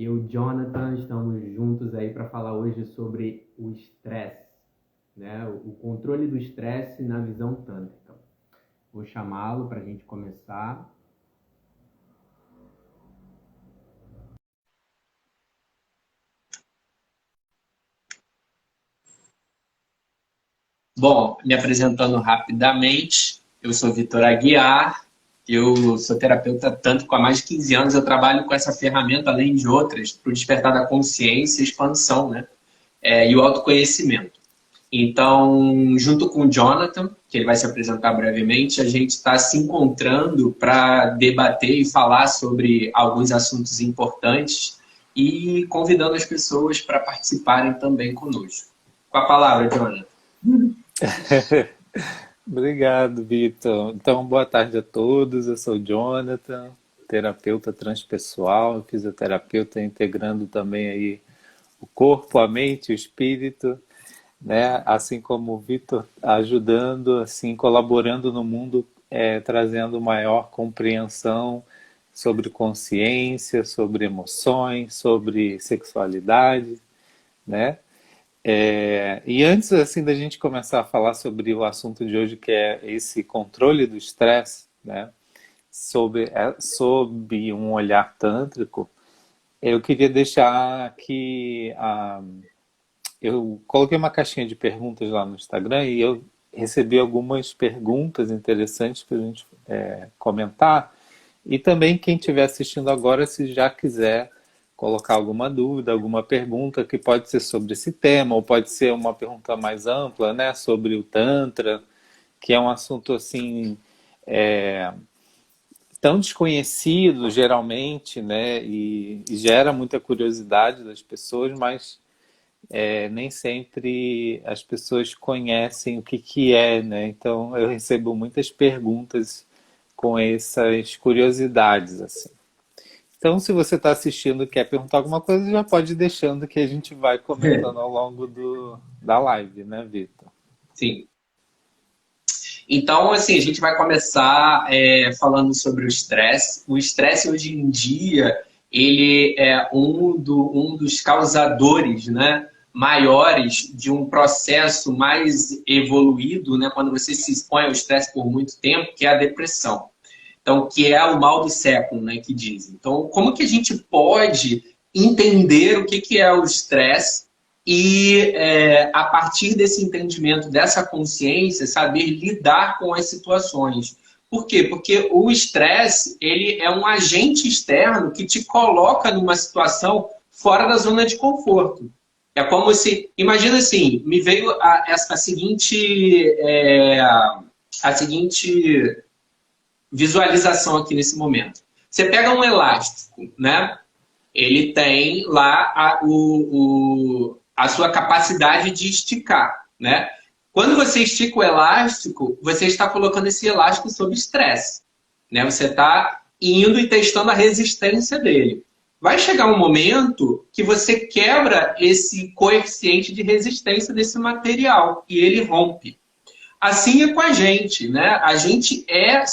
Eu e Jonathan estamos juntos aí para falar hoje sobre o estresse, né? O controle do estresse na visão tântrica. Vou chamá-lo para a gente começar. Bom, me apresentando rapidamente, eu sou Vitor Aguiar, eu sou terapeuta tântrico há mais de 15 anos, eu trabalho com essa ferramenta, além de outras, para o despertar da consciência e expansão, né? E o autoconhecimento. Então, junto com o Jonathan, que ele vai se apresentar brevemente, a gente está se encontrando para debater e falar sobre alguns assuntos importantes e convidando as pessoas para participarem também conosco. Com a palavra, Jonathan. Obrigado, Vitor. Então, boa tarde a todos. Eu sou o Jonathan, terapeuta transpessoal, fisioterapeuta, integrando também aí o corpo, a mente, o espírito, né? Assim como o Vitor, ajudando, assim, colaborando no mundo, trazendo maior compreensão sobre consciência, sobre emoções, sobre sexualidade, né? E antes assim da gente começar a falar sobre o assunto de hoje, que é esse controle do estresse, né, sob um olhar tântrico, eu queria deixar aqui, eu coloquei uma caixinha de perguntas lá no Instagram e eu recebi algumas perguntas interessantes para a gente comentar. E também quem estiver assistindo agora, se já quiser colocar alguma dúvida, alguma pergunta que pode ser sobre esse tema, ou pode ser uma pergunta mais ampla, né, sobre o Tantra, que é um assunto assim tão desconhecido geralmente, né, e gera muita curiosidade das pessoas, mas nem sempre as pessoas conhecem o que é, né? Então eu recebo muitas perguntas com essas curiosidades assim. Então, se você está assistindo e quer perguntar alguma coisa, já pode ir deixando que a gente vai comentando ao longo da live, né, Vitor? Sim. Então, assim, a gente vai começar falando sobre o estresse. O estresse, hoje em dia, ele é um dos causadores, né, maiores de um processo mais evoluído, né, quando você se expõe ao estresse por muito tempo, que é a depressão. Então, que é o mal do século, né, que dizem. Então, como que a gente pode entender o que é o estresse e, a partir desse entendimento, dessa consciência, saber lidar com as situações? Por quê? Porque o estresse, ele é um agente externo que te coloca numa situação fora da zona de conforto. É como se, imagina assim, me veio a seguinte visualização aqui nesse momento. Você pega um elástico, né? Ele tem lá a sua capacidade de esticar, né? Quando você estica o elástico, você está colocando esse elástico sob estresse, né? Você está indo e testando a resistência dele. Vai chegar um momento que você quebra esse coeficiente de resistência desse material e ele rompe. Assim é com a gente, né? A gente é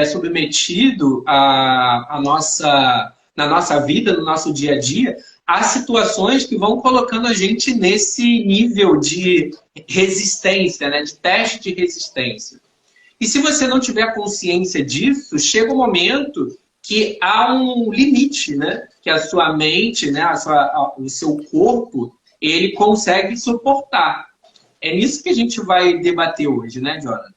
submetido na nossa vida, no nosso dia a dia, a situações que vão colocando a gente nesse nível de resistência, né? De teste de resistência. E se você não tiver consciência disso, chega um momento que há um limite, né? Que a sua mente, né? O seu corpo, ele consegue suportar. É nisso que a gente vai debater hoje, né, Jonathan?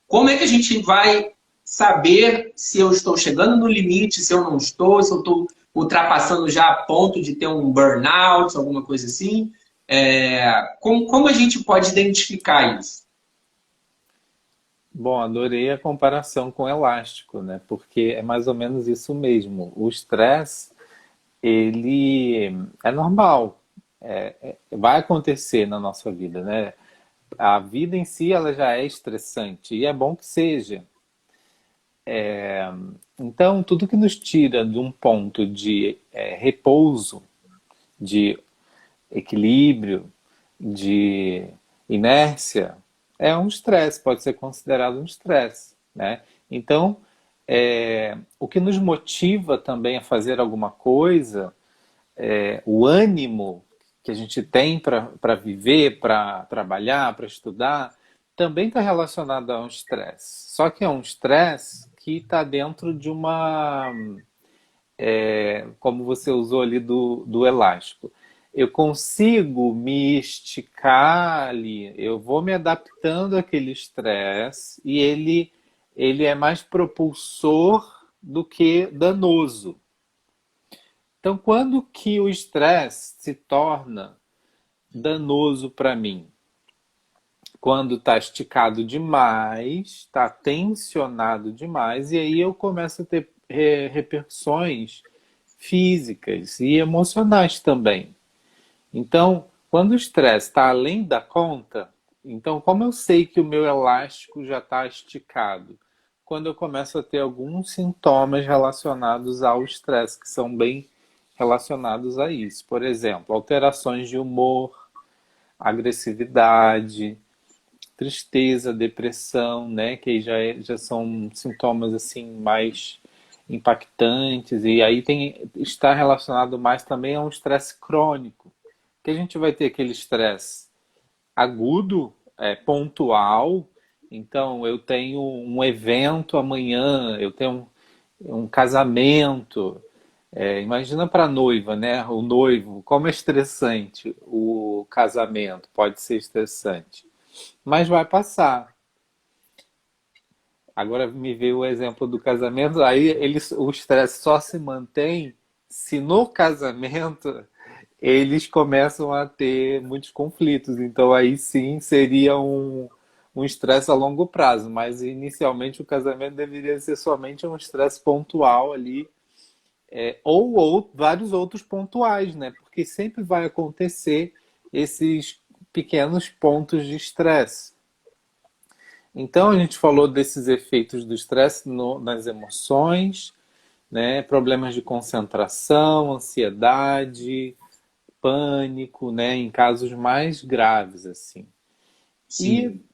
Como é que a gente vai saber se eu estou chegando no limite, se eu não estou, se eu estou ultrapassando já a ponto de ter um burnout, alguma coisa assim? Como a gente pode identificar isso? Bom, adorei a comparação com o elástico, né? Porque é mais ou menos isso mesmo. O estresse, ele é normal, vai acontecer na nossa vida, né? A vida em si ela já é estressante e é bom que seja. Então, tudo que nos tira de um ponto de repouso, de equilíbrio, de inércia, é um estresse, pode ser considerado um estresse, né? Então, o que nos motiva também a fazer alguma coisa, o ânimo que a gente tem para viver, para trabalhar, para estudar, também está relacionado a um estresse. Só que é um estresse que está dentro de uma, como você usou ali do elástico. Eu consigo me esticar ali, eu vou me adaptando àquele estresse e ele é mais propulsor do que danoso. Então, quando que o estresse se torna danoso para mim? Quando está esticado demais, está tensionado demais, e aí eu começo a ter repercussões físicas e emocionais também. Então, quando o estresse está além da conta, então como eu sei que o meu elástico já está esticado? Quando eu começo a ter alguns sintomas relacionados ao estresse, que são bem relacionados a isso. Por exemplo, alterações de humor, agressividade, tristeza, depressão, né? Que já são sintomas assim mais impactantes. E aí está relacionado mais também a um estresse crônico. Que a gente vai ter aquele estresse agudo, pontual. Então, eu tenho um evento amanhã, eu tenho um casamento. Imagina para a noiva, né? O noivo, como é estressante o casamento, pode ser estressante. Mas vai passar. Agora me veio o exemplo do casamento, aí o estresse só se mantém se no casamento eles começam a ter muitos conflitos. Então aí sim seria um estresse a longo prazo, mas inicialmente o casamento deveria ser somente um estresse pontual ali, ou vários outros pontuais, né? Porque sempre vai acontecer esses pequenos pontos de estresse. Então a gente falou desses efeitos do estresse nas emoções, né? Problemas de concentração, ansiedade, pânico, né? Em casos mais graves, assim. E, Sim.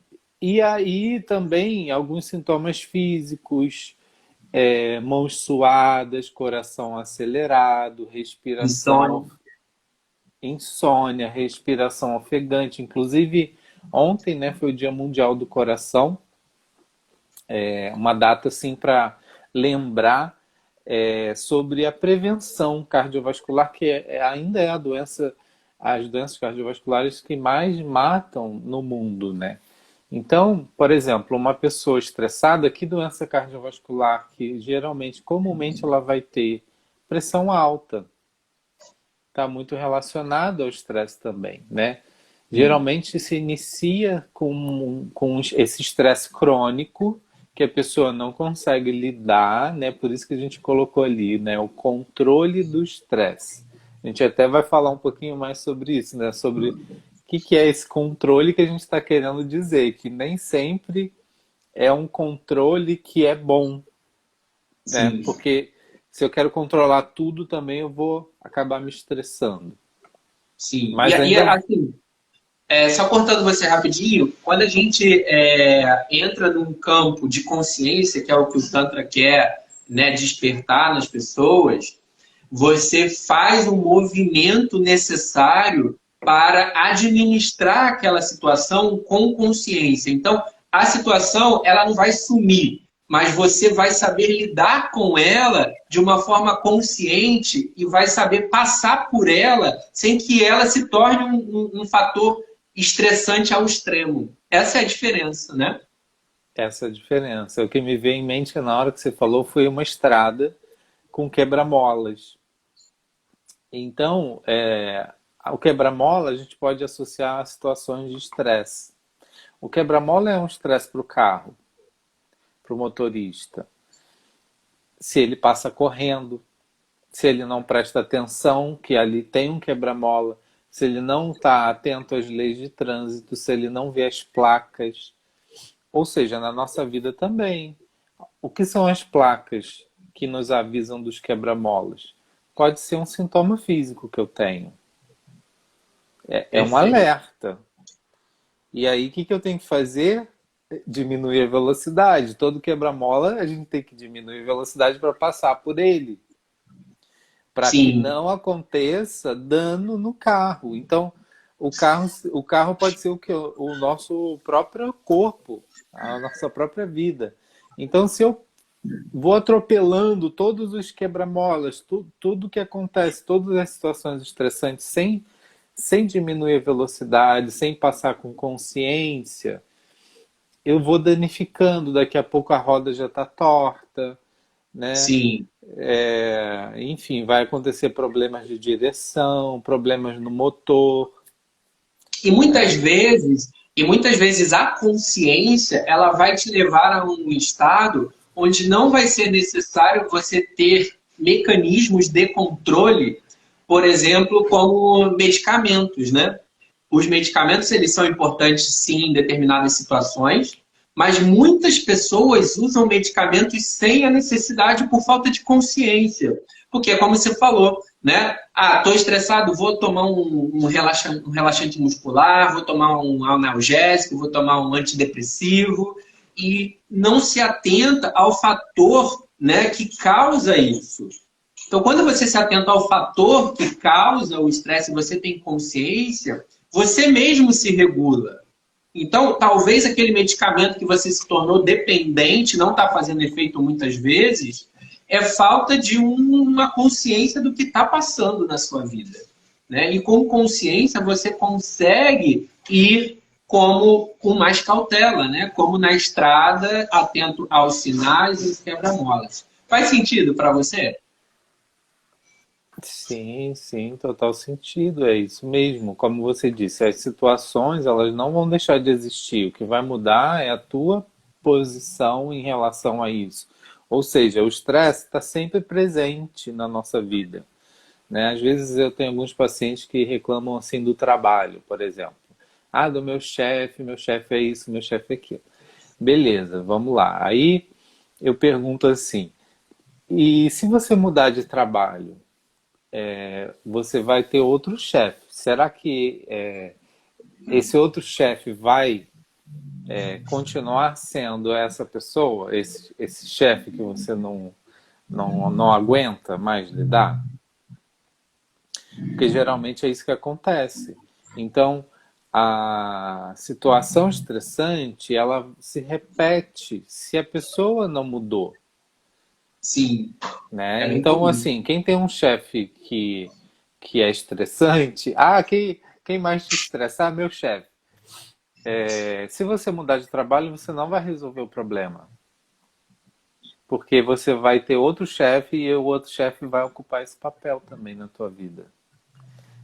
e aí também alguns sintomas físicos, mãos suadas, coração acelerado, respiração, Insônia. insônia, respiração ofegante. Inclusive, ontem, né, foi o Dia Mundial do Coração, uma data assim para lembrar sobre a prevenção cardiovascular, que ainda é as doenças cardiovasculares que mais matam no mundo, né? Então, por exemplo, uma pessoa estressada, que doença cardiovascular que geralmente, comumente ela vai ter? Pressão alta. Está muito relacionado ao estresse também, né? Sim. Geralmente se inicia com esse estresse crônico que a pessoa não consegue lidar, né? Por isso que a gente colocou ali, né? O controle do estresse. A gente até vai falar um pouquinho mais sobre isso, né? Sobre o que é esse controle que a gente está querendo dizer, que nem sempre é um controle que é bom, né? Sim. Porque se eu quero controlar tudo também eu vou acabar me estressando. Sim. Mas ainda Assim, só cortando você rapidinho, quando a gente entra num campo de consciência, que é o que o Tantra quer, né, despertar nas pessoas, você faz o movimento necessário para administrar aquela situação com consciência. Então, a situação ela não vai sumir, mas você vai saber lidar com ela de uma forma consciente e vai saber passar por ela sem que ela se torne um fator estressante ao extremo. Essa é a diferença, né? essa é a diferença. O que me veio em mente na hora que você falou foi uma estrada com quebra-molas. Então, o quebra-mola a gente pode associar a situações de estresse. O quebra-mola é um estresse para o carro, para o motorista. Se ele passa correndo, se ele não presta atenção, que ali tem um quebra-mola, se ele não está atento às leis de trânsito, se ele não vê as placas, ou seja, na nossa vida também. O que são as placas que nos avisam dos quebra-molas? Pode ser um sintoma físico que eu tenho. É um Perfeito. alerta. E aí, o que eu tenho que fazer? Diminuir a velocidade. Todo quebra-mola, a gente tem que diminuir a velocidade para passar por ele. para que Sim. não aconteça dano no carro. Então, o carro pode ser o que? O nosso próprio corpo, a nossa própria vida. Então, se eu vou atropelando todos os quebra-molas, tudo que acontece, todas as situações estressantes, sem diminuir a velocidade, sem passar com consciência, eu vou danificando. Daqui a pouco a roda já está torta, né? Sim. Enfim, vai acontecer problemas de direção, problemas no motor. E muitas vezes a consciência, ela vai te levar a um estado onde não vai ser necessário você ter mecanismos de controle, por exemplo, como medicamentos, né? Os medicamentos, eles são importantes, sim, em determinadas situações, mas muitas pessoas usam medicamentos sem a necessidade por falta de consciência. Porque, como você falou, né? Ah, estou estressado, vou tomar um relaxante muscular, vou tomar um analgésico, vou tomar um antidepressivo, e não se atenta ao fator, né, que causa isso. Então, quando você se atenta ao fator que causa o estresse, você tem consciência, você mesmo se regula. Então, talvez aquele medicamento que você se tornou dependente, não está fazendo efeito muitas vezes, é falta de uma consciência do que está passando na sua vida. Né? E com consciência você consegue ir com mais cautela, né? Como na estrada, atento aos sinais e aos quebra-molas. Faz sentido para você? Sim, sim, total sentido, é isso mesmo. Como você disse, as situações, elas não vão deixar de existir. O que vai mudar é a tua posição em relação a isso. Ou seja, o estresse está sempre presente na nossa vida, né? Às vezes eu tenho alguns pacientes que reclamam assim do trabalho, por exemplo. Ah, do meu chefe é isso, meu chefe é aquilo. Beleza, vamos lá. Aí eu pergunto assim, e se você mudar de trabalho, você vai ter outro chefe. Será que esse outro chefe vai continuar sendo essa pessoa, esse chefe que você não aguenta mais lidar? Porque geralmente é isso que acontece. Então, a situação estressante, ela se repete se a pessoa não mudou, Sim, é né? bem Então, comum. assim, quem tem um chefe que é estressante, quem mais te estressa? Ah, meu chefe. Se você mudar de trabalho, você não vai resolver o problema. Porque você vai ter outro chefe e o outro chefe vai ocupar esse papel também na tua vida.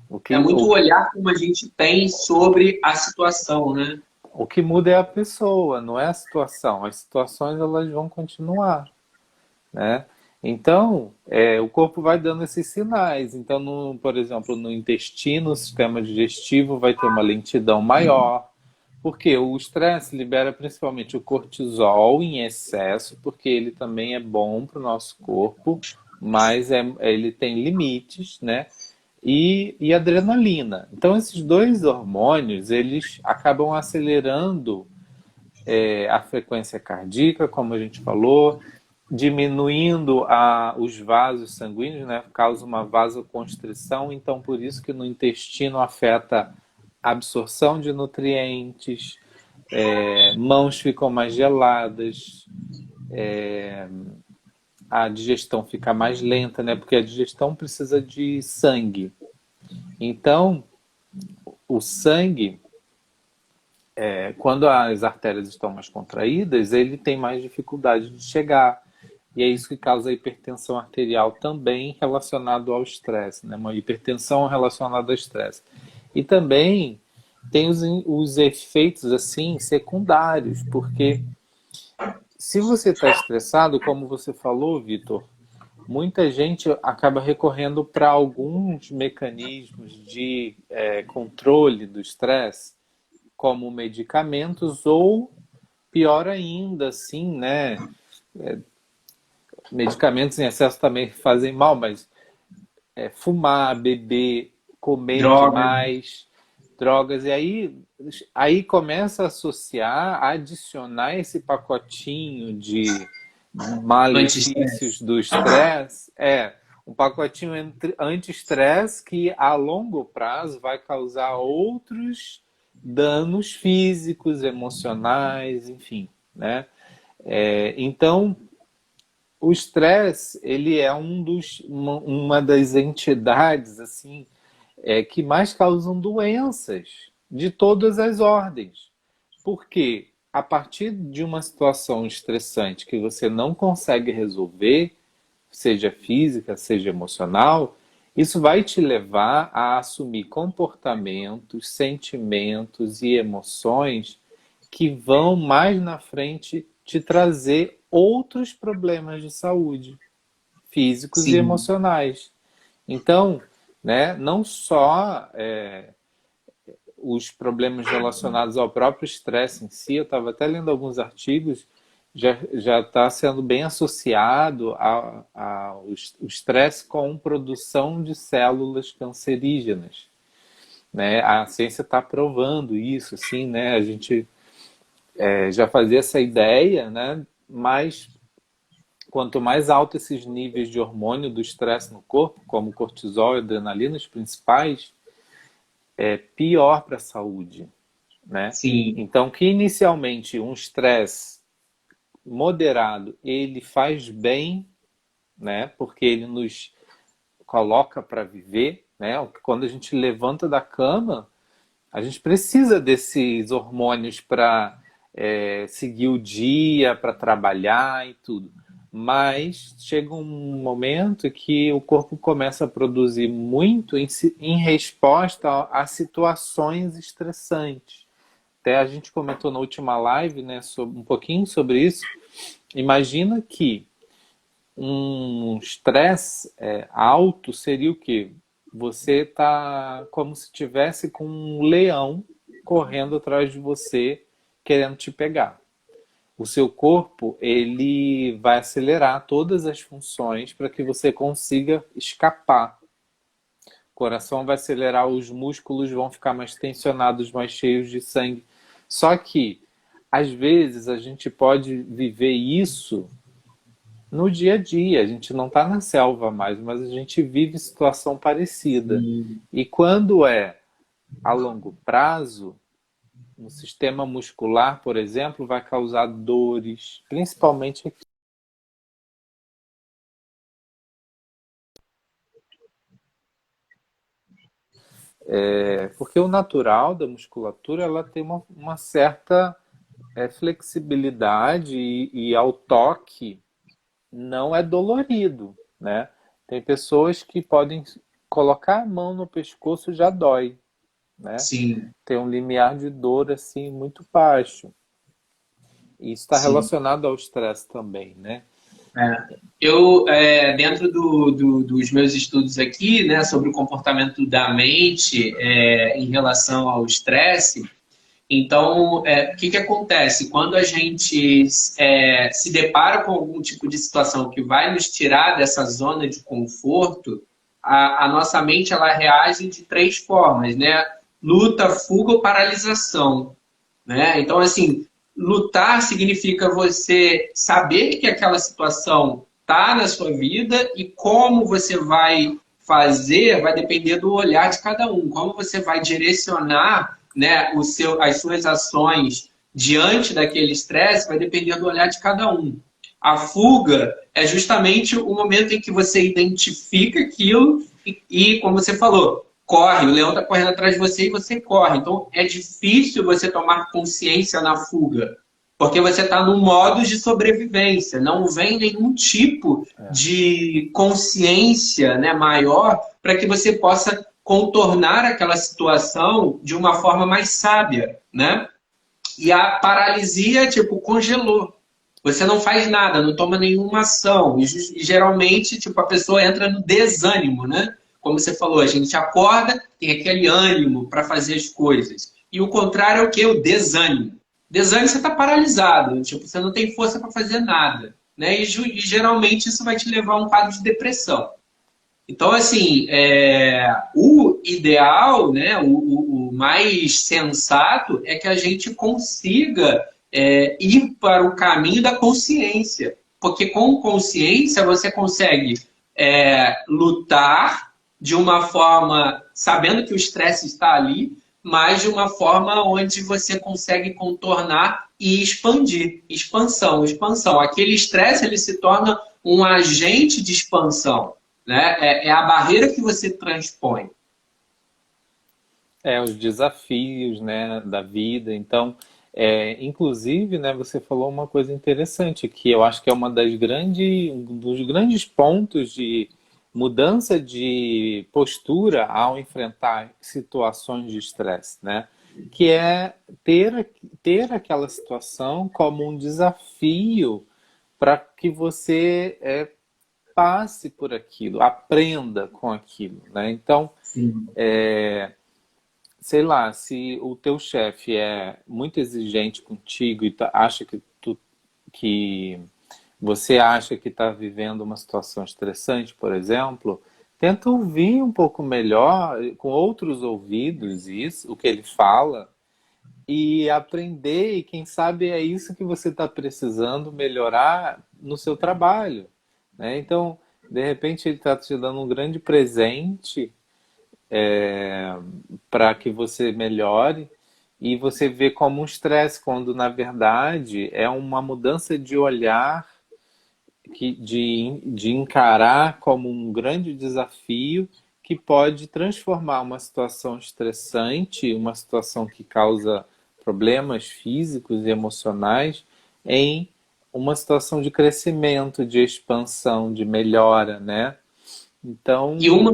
O É que, muito o o que, olhar como a gente tem sobre a situação, né? o que muda é a pessoa, não é a situação. As situações elas vão continuar, né? Então, o corpo vai dando esses sinais. Então, por exemplo, no intestino, o sistema digestivo vai ter uma lentidão maior, porque o estresse libera principalmente o cortisol em excesso, porque ele também é bom para o nosso corpo, mas ele tem limites, né? E adrenalina. Então, esses dois hormônios, eles acabam acelerando a frequência cardíaca, como a gente falou, diminuindo os vasos sanguíneos, né? Causa uma vasoconstrição, então por isso que no intestino afeta a absorção de nutrientes, mãos ficam mais geladas, a digestão fica mais lenta, né? Porque a digestão precisa de sangue. Então, o sangue, quando as artérias estão mais contraídas, ele tem mais dificuldade de chegar. E é isso que causa a hipertensão arterial também relacionado ao estresse, né? Uma hipertensão relacionada ao estresse. E também tem os efeitos assim secundários, porque se você está estressado, como você falou, Vitor, muita gente acaba recorrendo para alguns mecanismos de controle do estresse, como medicamentos ou, pior ainda, assim, né? Medicamentos em excesso também fazem mal, mas fumar, beber, comer Drogas, demais, drogas, e aí começa a associar, a adicionar esse pacotinho de malefícios anti-estresse. do estresse, um pacotinho anti-estresse que a longo prazo vai causar outros danos físicos, emocionais, enfim, né? Então, o estresse, ele é uma das entidades assim, que mais causam doenças de todas as ordens. Porque a partir de uma situação estressante que você não consegue resolver, seja física, seja emocional, isso vai te levar a assumir comportamentos, sentimentos e emoções que vão mais na frente te trazer outros problemas de saúde, físicos e Sim, emocionais. Então, né, não só os problemas relacionados ao próprio estresse em si, eu estava até lendo alguns artigos, já está sendo bem associado ao estresse com produção de células cancerígenas. Né? A ciência está provando isso, assim, né? A gente já fazia essa ideia, né? Mas quanto mais alto esses níveis de hormônio do estresse no corpo, como cortisol e adrenalina, os principais, pior para a saúde, né? sim, Então, que inicialmente um estresse moderado, ele faz bem, né? Porque ele nos coloca para viver, né? Quando a gente levanta da cama, a gente precisa desses hormônios para seguir o dia, para trabalhar e tudo. Mas chega um momento que o corpo começa a produzir muito em resposta a situações estressantes. Até a gente comentou na última live, né, um pouquinho sobre isso. Imagina que um estresse alto seria o quê? Você está como se tivesse com um leão correndo atrás de você, querendo te pegar. O seu corpo, ele vai acelerar todas as funções para que você consiga escapar. O coração vai acelerar, os músculos vão ficar mais tensionados, mais cheios de sangue. Só que, às vezes, a gente pode viver isso no dia a dia. A gente não está na selva mais, mas a gente vive situação parecida. sim. E quando é a longo prazo, no sistema muscular, por exemplo, vai causar dores, principalmente aqui. Porque o natural da musculatura ela tem uma certa flexibilidade e ao toque não é dolorido, né? Tem pessoas que podem colocar a mão no pescoço já dói, né? Sim, Tem um limiar de dor assim muito baixo. E isso está sim. relacionado ao estresse também, né? Eu, dentro dos meus estudos aqui, né, sobre o comportamento da mente em relação ao estresse, então, o que acontece? Quando a gente se depara com algum tipo de situação que vai nos tirar dessa zona de conforto, a nossa mente ela reage de três formas, né? Luta, fuga ou paralisação, né? Então, assim, lutar significa você saber que aquela situação está na sua vida e como você vai fazer vai depender do olhar de cada um. Como você vai direcionar, né, as suas ações diante daquele estresse vai depender do olhar de cada um. A fuga é justamente o momento em que você identifica aquilo e como você falou, corre, o leão está correndo atrás de você e você corre. Então é difícil você tomar consciência na fuga, porque você está num modo de sobrevivência, não vem nenhum tipo de consciência, né, maior para que você possa contornar aquela situação de uma forma mais sábia, né? E a paralisia, tipo, congelou. Você não faz nada, não toma nenhuma ação. E geralmente, tipo, a pessoa entra no desânimo, né? Como você falou, a gente acorda, tem aquele ânimo para fazer as coisas. E o contrário é o quê? O desânimo. Desânimo, você está paralisado. Tipo, você não tem força para fazer nada. Né? E geralmente isso vai te levar a um quadro de depressão. Então, assim, o ideal, né, o mais sensato é que a gente consiga ir para o caminho da consciência. Porque com consciência você consegue lutar de uma forma, sabendo que o estresse está ali, mas de uma forma onde você consegue contornar e expandir. Expansão, expansão. Aquele estresse ele se torna um agente de expansão, né? É a barreira que você transpõe. Os desafios, né, da vida. Então, inclusive, né, você falou uma coisa interessante, que eu acho que é um dos grandes pontos de mudança de postura ao enfrentar situações de estresse, né? Que é ter aquela situação como um desafio para que você passe por aquilo, aprenda com aquilo, né? Então, Sim. sei lá, se o teu chefe é muito exigente contigo e acha que você acha que está vivendo uma situação estressante, por exemplo, tenta ouvir um pouco melhor, com outros ouvidos, isso, o que ele fala, e aprender, e quem sabe é isso que você está precisando melhorar no seu trabalho, né? Então, de repente, ele está te dando um grande presente para que você melhore e você vê como um estresse, quando na verdade é uma mudança de olhar, de encarar como um grande desafio que pode transformar uma situação estressante, uma situação que causa problemas físicos e emocionais, em uma situação de crescimento, de expansão, de melhora, né? Então, E uma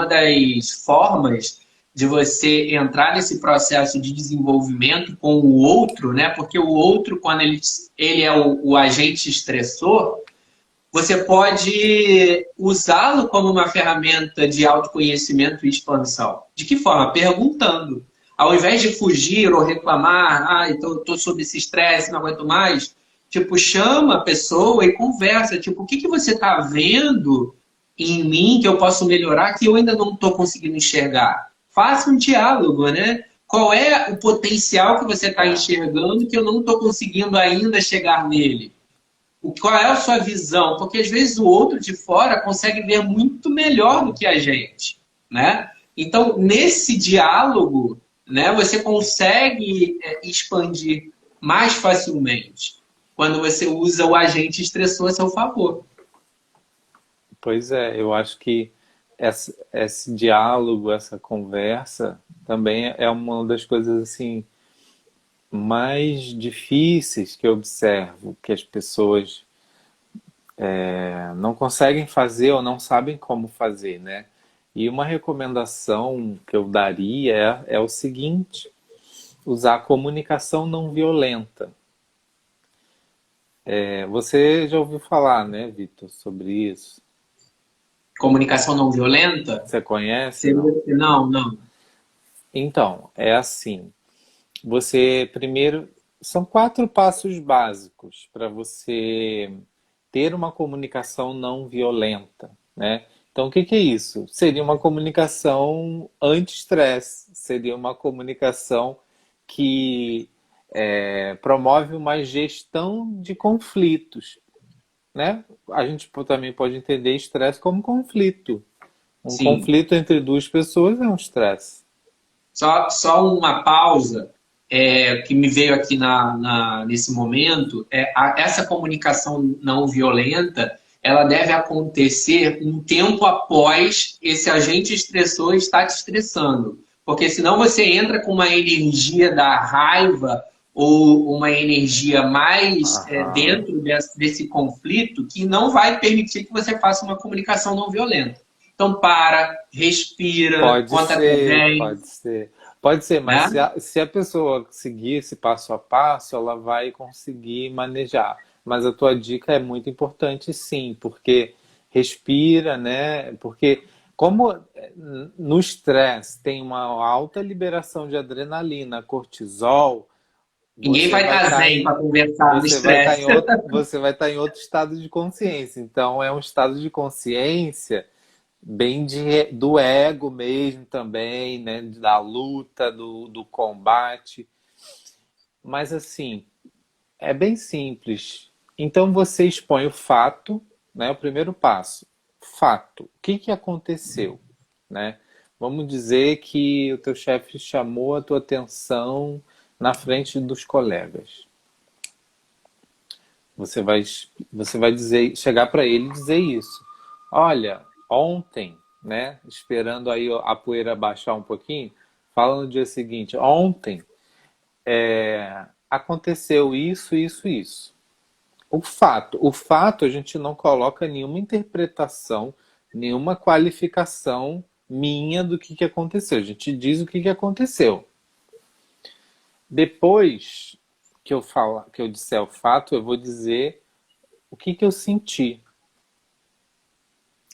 das formas de você entrar nesse processo de desenvolvimento com o outro, né? Porque o outro, quando ele é o agente estressor, você pode usá-lo como uma ferramenta de autoconhecimento e expansão. De que forma? Perguntando. Ao invés de fugir ou reclamar, estou sob esse estresse, não aguento mais, tipo, chama a pessoa e conversa. Tipo, o que você está vendo em mim que eu posso melhorar que eu ainda não estou conseguindo enxergar? Faça um diálogo, né? Qual é o potencial que você está enxergando que eu não estou conseguindo ainda chegar nele? Qual é a sua visão? Porque às vezes o outro de fora consegue ver muito melhor do que a gente, né? Então, nesse diálogo, né, você consegue expandir mais facilmente quando você usa o agente estressor a seu favor. pois é, eu acho que esse diálogo, essa conversa, também é uma das coisas assim mais difíceis que eu observo, que as pessoas não conseguem fazer ou não sabem como fazer, né? E uma recomendação que eu daria é o seguinte: usar a comunicação não violenta. Você já ouviu falar, né, Vitor, sobre isso? Comunicação não violenta? Você conhece, não? Não, não. Então, é assim. Você primeiro. São 4 passos básicos para você ter uma comunicação não violenta, né? Então, o que que é isso? Seria uma comunicação anti-estresse, seria uma comunicação que promove uma gestão de conflitos, né? A gente também pode entender estresse como conflito. Um Sim. conflito entre duas pessoas é um estresse. Só uma pausa que me veio aqui nesse momento. Essa comunicação não violenta, ela deve acontecer um tempo após esse agente estressor estar te estressando. Porque senão você entra com uma energia da raiva ou uma energia mais Aham. dentro desse conflito que não vai permitir que você faça uma comunicação não violenta. Então para, respira, Pode conta até ser, 10, pode ser. Pode ser, mas né? se a pessoa seguir esse passo a passo, ela vai conseguir manejar. Mas a tua dica é muito importante, sim, porque respira, né? Porque como no estresse tem uma alta liberação de adrenalina, cortisol, Ninguém você vai vai estar estar zen em para conversar no estresse. você vai estar em outro estado de consciência. Então é um estado de consciência bem do ego mesmo também, né? Da luta, do combate. Mas assim, é bem simples. Então você expõe o fato, né? O primeiro passo. fato. O que que aconteceu, né? Vamos dizer que o teu chefe chamou a tua atenção na frente dos colegas. Você vai dizer, chegar para ele e dizer isso. Olha, ontem, né? Esperando aí a poeira baixar um pouquinho, fala no dia seguinte. Ontem aconteceu isso, isso, isso. O fato a gente não coloca nenhuma interpretação, nenhuma qualificação minha do que aconteceu. A gente diz o que aconteceu. Depois que eu disser o fato, eu vou dizer o que eu senti.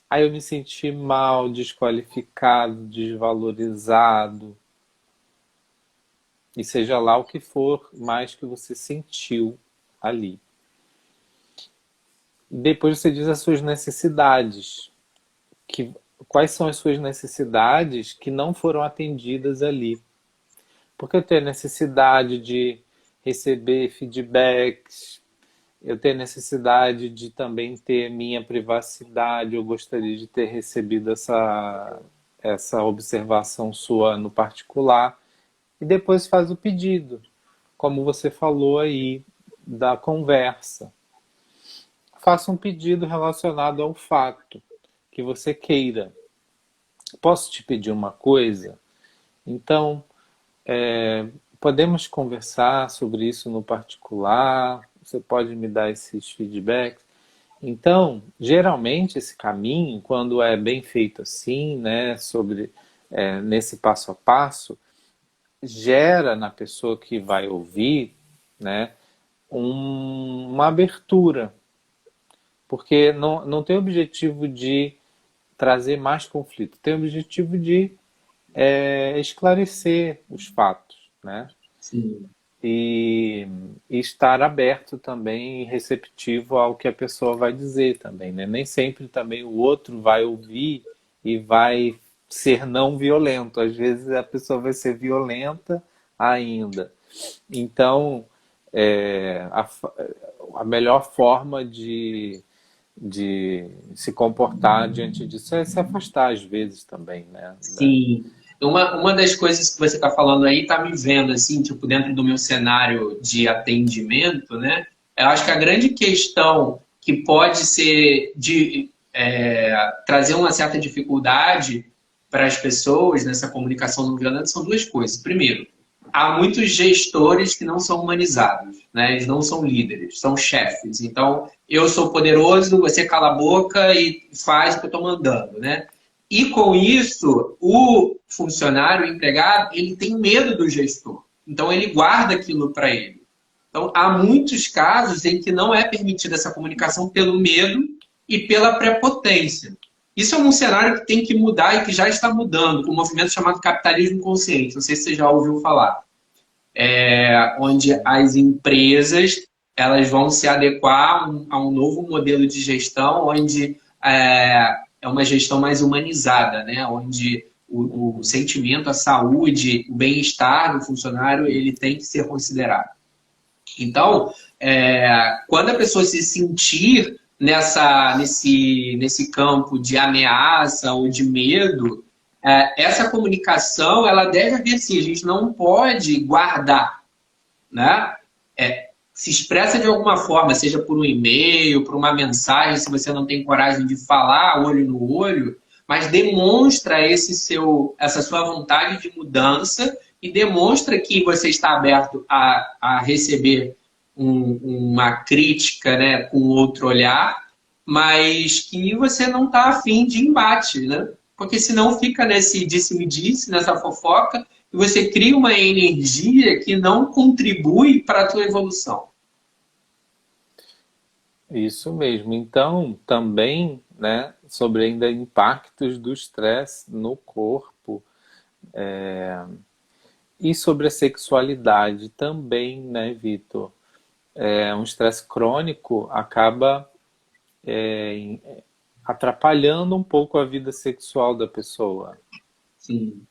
Aí eu me senti mal, desqualificado, desvalorizado. E seja lá o que for mais que você sentiu ali. Depois você diz as suas necessidades. Quais são as suas necessidades que não foram atendidas ali? Porque eu tenho necessidade de receber feedbacks, eu tenho necessidade de também ter minha privacidade, eu gostaria de ter recebido essa observação sua no particular. E depois faz o pedido, como você falou aí, da conversa. Faça um pedido relacionado ao fato que você queira. Posso te pedir uma coisa? Então, podemos conversar sobre isso no particular? Você pode me dar esses feedbacks? Então, geralmente esse caminho, quando é bem feito assim, né, nesse passo a passo, gera na pessoa que vai ouvir, né, uma abertura. Porque não tem o objetivo de trazer mais conflito, tem o objetivo de esclarecer os fatos, né? Sim. E estar aberto também e receptivo ao que a pessoa vai dizer também, né? Nem sempre também o outro vai ouvir e vai ser não violento. Às vezes a pessoa vai ser violenta ainda. Então, a melhor forma de se comportar diante disso é se afastar às vezes também, né? Sim. Uma das coisas que você está falando aí está me vendo, assim, tipo, dentro do meu cenário de atendimento, né? Eu acho que a grande questão que pode ser trazer uma certa dificuldade para as pessoas nessa comunicação não violenta são duas coisas. Primeiro, há muitos gestores que não são humanizados, né? Eles não são líderes, são chefes. Então, eu sou poderoso, você cala a boca e faz o que eu estou mandando, né? E com isso, o funcionário, o empregado, ele tem medo do gestor. Então, ele guarda aquilo para ele. Então, há muitos casos em que não é permitida essa comunicação pelo medo e pela prepotência. Isso é um cenário que tem que mudar e que já está mudando, com um movimento chamado capitalismo consciente. Não sei se você já ouviu falar. Onde as empresas elas vão se adequar a um novo modelo de gestão, onde é uma gestão mais humanizada, né? Onde o sentimento, a saúde, o bem-estar do funcionário ele tem que ser considerado. Então, quando a pessoa se sentir nesse campo de ameaça ou de medo, essa comunicação ela deve haver sim. A gente não pode guardar, né? Se expressa de alguma forma, seja por um e-mail, por uma mensagem, se você não tem coragem de falar olho no olho, mas demonstra essa sua vontade de mudança e demonstra que você está aberto a receber uma crítica, né, com outro olhar, mas que você não está afim de embate, né? Porque senão fica nesse disse-me-disse, nessa fofoca, e você cria uma energia que não contribui para a tua evolução. Isso mesmo. Então, também, né, sobre ainda impactos do estresse no corpo, e sobre a sexualidade também, né, Vitor? Um estresse crônico acaba atrapalhando um pouco a vida sexual da pessoa. Sim.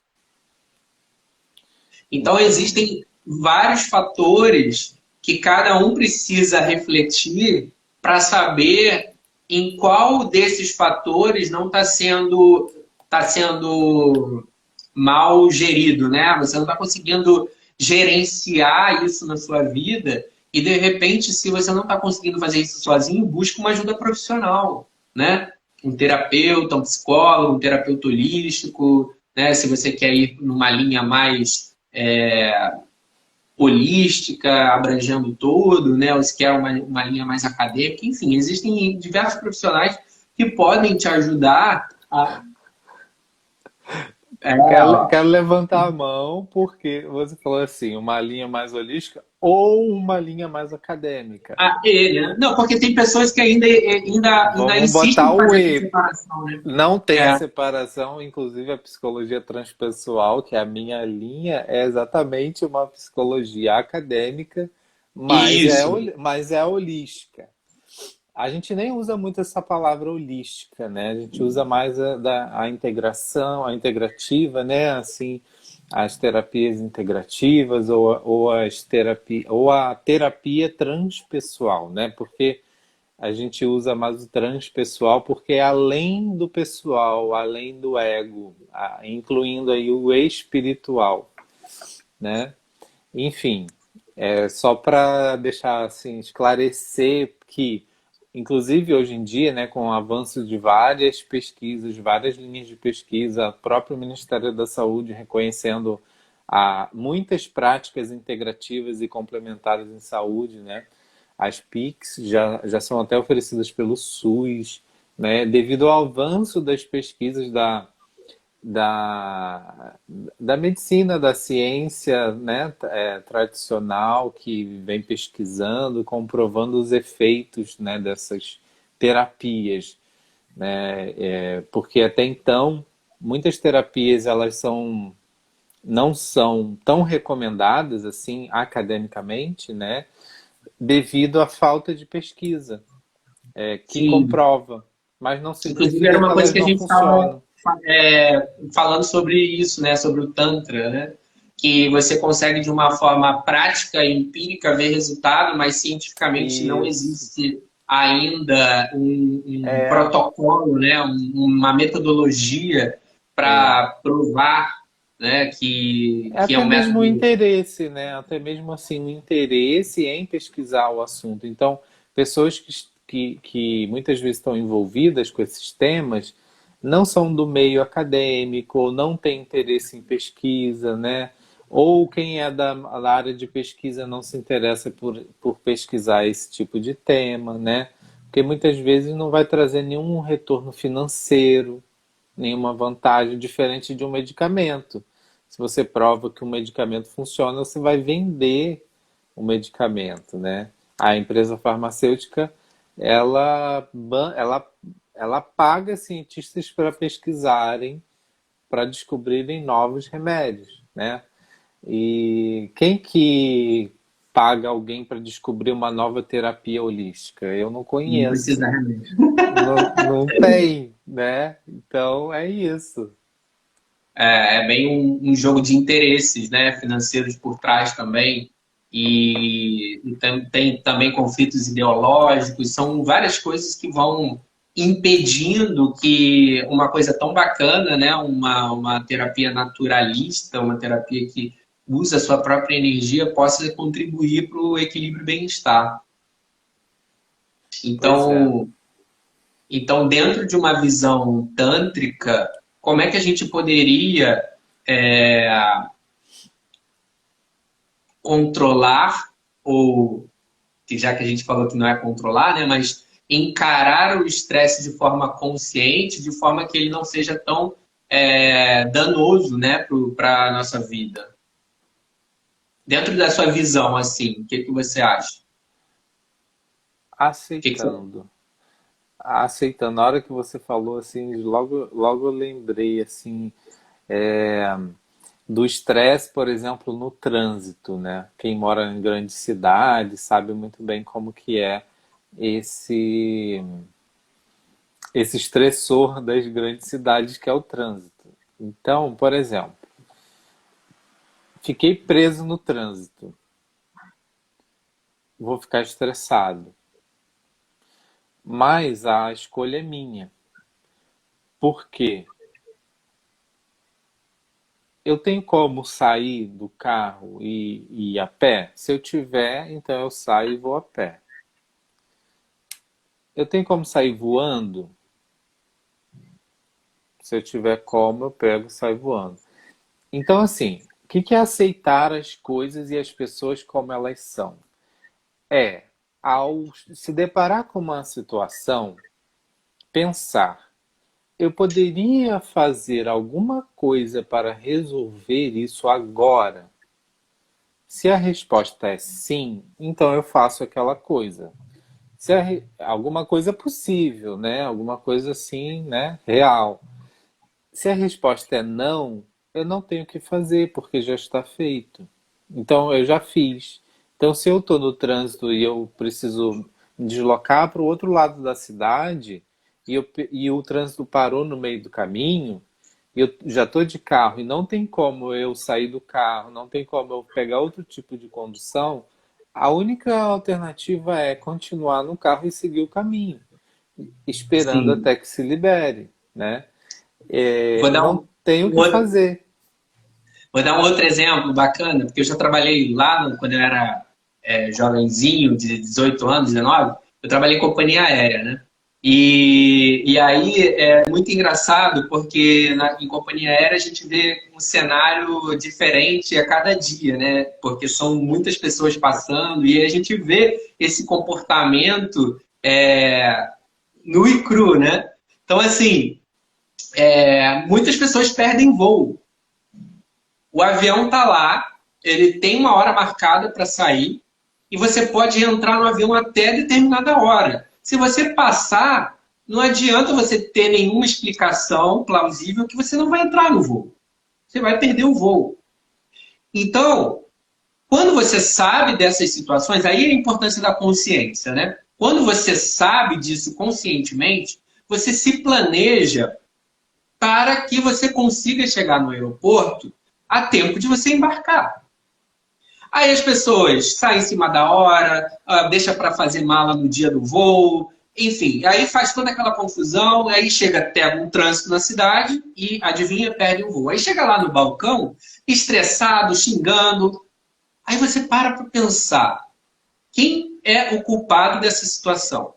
Então, existem vários fatores que cada um precisa refletir para saber em qual desses fatores não está sendo mal gerido, né? Você não está conseguindo gerenciar isso na sua vida e, de repente, se você não está conseguindo fazer isso sozinho, busque uma ajuda profissional, né? Um terapeuta, um psicólogo, um terapeuta holístico, né? Se você quer ir numa linha mais holística, abrangendo todo, né? Ou se quer uma linha mais acadêmica, enfim, existem diversos profissionais que podem te ajudar a. Quero levantar a mão porque você falou assim, uma linha mais holística ou uma linha mais acadêmica. Né? Não, porque tem pessoas que ainda Vamos insistem botar em o fazer essa E. separação, né? Não tem a É, separação, inclusive a psicologia transpessoal, que é a minha linha, é exatamente uma psicologia acadêmica, isso. mas é holística. A gente nem usa muito essa palavra holística, né? A gente usa mais a integração, a integrativa, né? Assim, as terapias integrativas ou a terapia transpessoal, né? Porque a gente usa mais o transpessoal porque é além do pessoal, além do ego, incluindo aí o espiritual, né? Enfim, é só para deixar assim esclarecer que, inclusive hoje em dia, né, com o avanço de várias pesquisas, várias linhas de pesquisa, o próprio Ministério da Saúde reconhecendo muitas práticas integrativas e complementares em saúde, né? As PICs já são até oferecidas pelo SUS, né? Devido ao avanço das pesquisas da, da medicina, da ciência, né, tradicional, que vem pesquisando, comprovando os efeitos, né, dessas terapias, né, porque até então muitas terapias não são tão recomendadas assim academicamente, né, devido à falta de pesquisa, que Sim. comprova, mas não Inclusive, era significa que uma coisa elas que a não gente estava funcionam. falando sobre isso, né? Sobre o Tantra, né? Que você consegue, de uma forma prática e empírica, ver resultado, mas cientificamente não Isso. existe ainda um É, protocolo, né? Uma metodologia é. para provar, né? É Que é até um mesmo o método. interesse, né? Até mesmo assim, o interesse em pesquisar o assunto. Então, pessoas que muitas vezes estão envolvidas com esses temas não são do meio acadêmico, ou não têm interesse em pesquisa, né? Ou quem é da área de pesquisa não se interessa por pesquisar esse tipo de tema, né? Porque muitas vezes não vai trazer nenhum retorno financeiro, nenhuma vantagem diferente de um medicamento. Se você prova que um medicamento funciona, você vai vender o medicamento, né? A empresa farmacêutica, ela, ela paga cientistas para pesquisarem, para descobrirem novos remédios, né? E quem que paga alguém para descobrir uma nova terapia holística? Eu não Não conheço. precisa realmente. Não tem, né? Então é isso. É bem um jogo de interesses, né, financeiros por trás também, tem também conflitos ideológicos, são várias coisas que vão impedindo que uma coisa tão bacana, né, uma terapia naturalista, uma terapia que usa a sua própria energia, possa contribuir para o equilíbrio e bem-estar. Pois é. Então, dentro de uma visão tântrica, como é que a gente poderia é, controlar, ou que já que a gente falou que não é controlar, né, mas encarar o estresse de forma consciente, de forma que ele não seja tão danoso, né, para a nossa vida? Dentro da sua visão, assim, o que, que você acha? O que que você... Aceitando. Aceitando. Na hora que você falou, assim, logo eu lembrei, assim, é, do estresse, por exemplo, no trânsito, né? Quem mora em grandes cidades sabe muito bem como que é esse, esse estressor das grandes cidades, que é o trânsito. Então, por exemplo, fiquei preso no trânsito, vou ficar estressado. mas a escolha é minha. Por quê? Eu tenho como sair do carro e ir a pé? Se eu tiver, então eu saio e vou a pé. Eu tenho como sair voando? Se eu tiver como, eu pego e saio voando. Então, assim, o que é aceitar as coisas e as pessoas como elas são? É, ao se deparar com uma situação, pensar, eu poderia fazer alguma coisa para resolver isso agora? Se a resposta é sim, então eu faço aquela coisa. Se alguma coisa possível, né? Alguma coisa assim, né? Real. Se a resposta é não, eu não tenho o que fazer, porque já está feito. Então eu já fiz. Então, se eu estou no trânsito e eu preciso me deslocar para o outro lado da cidade e o trânsito parou no meio do caminho, e eu já estou de carro e não tem como eu sair do carro, não tem como eu pegar outro tipo de condução, a única alternativa é continuar no carro e seguir o caminho, esperando Sim. até que se libere, né? Vou dar Não tenho o um que outro, fazer. vou dar um outro exemplo bacana, porque eu já trabalhei lá quando eu era jovenzinho, de 18 anos, 19, eu trabalhei em companhia aérea, né? E aí é muito engraçado porque em companhia aérea a gente vê um cenário diferente a cada dia, né? Porque são muitas pessoas passando e a gente vê esse comportamento nu e cru, né? Então, assim, muitas pessoas perdem voo. O avião tá lá, ele tem uma hora marcada para sair e você pode entrar no avião até determinada hora. Se você passar, não adianta você ter nenhuma explicação plausível que você não vai entrar no voo. Você vai perder o voo. Então, quando você sabe dessas situações, aí é a importância da consciência, né? Quando você sabe disso conscientemente, você se planeja para que você consiga chegar no aeroporto a tempo de você embarcar. Aí as pessoas saem em cima da hora, deixa para fazer mala no dia do voo, enfim, aí faz toda aquela confusão, aí chega até um trânsito na cidade e, adivinha, perde o voo. Aí chega lá no balcão, estressado, xingando, aí você para pensar, quem é o culpado dessa situação?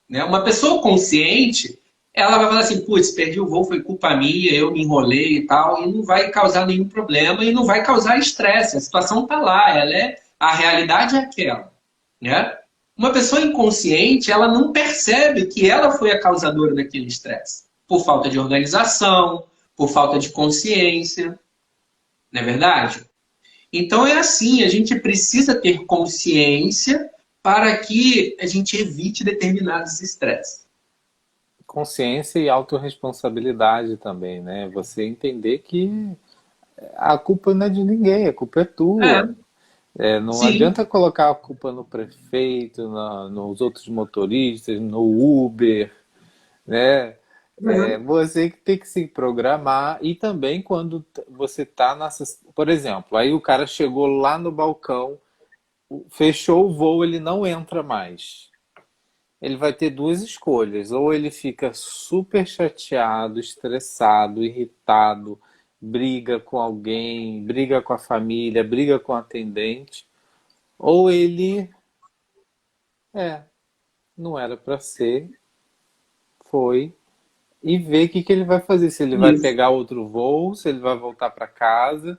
Né? Uma pessoa consciente, ela vai falar assim, putz, perdi o voo, foi culpa minha, eu me enrolei e tal, e não vai causar nenhum problema e não vai causar estresse. A situação está lá, a realidade é aquela. Né? Uma pessoa inconsciente, ela não percebe que ela foi a causadora daquele estresse. Por falta de organização, por falta de consciência. Não é verdade? Então é assim, a gente precisa ter consciência para que a gente evite determinados estresses. Consciência e autorresponsabilidade também, né? Você entender que a culpa não é de ninguém, a culpa é É, tua. Não sim. adianta colocar a culpa no prefeito, nos outros motoristas, no Uber, né? É. Você que tem que se programar e também quando você está nessa. Por exemplo, aí o cara chegou lá no balcão, fechou o voo, ele não entra mais. Ele vai ter duas escolhas. Ou ele fica super chateado, estressado, irritado, briga com alguém, briga com a família, briga com o atendente. Ou ele, não era para ser, foi, e vê o que ele vai fazer. Se ele vai Isso, pegar outro voo, se ele vai voltar para casa,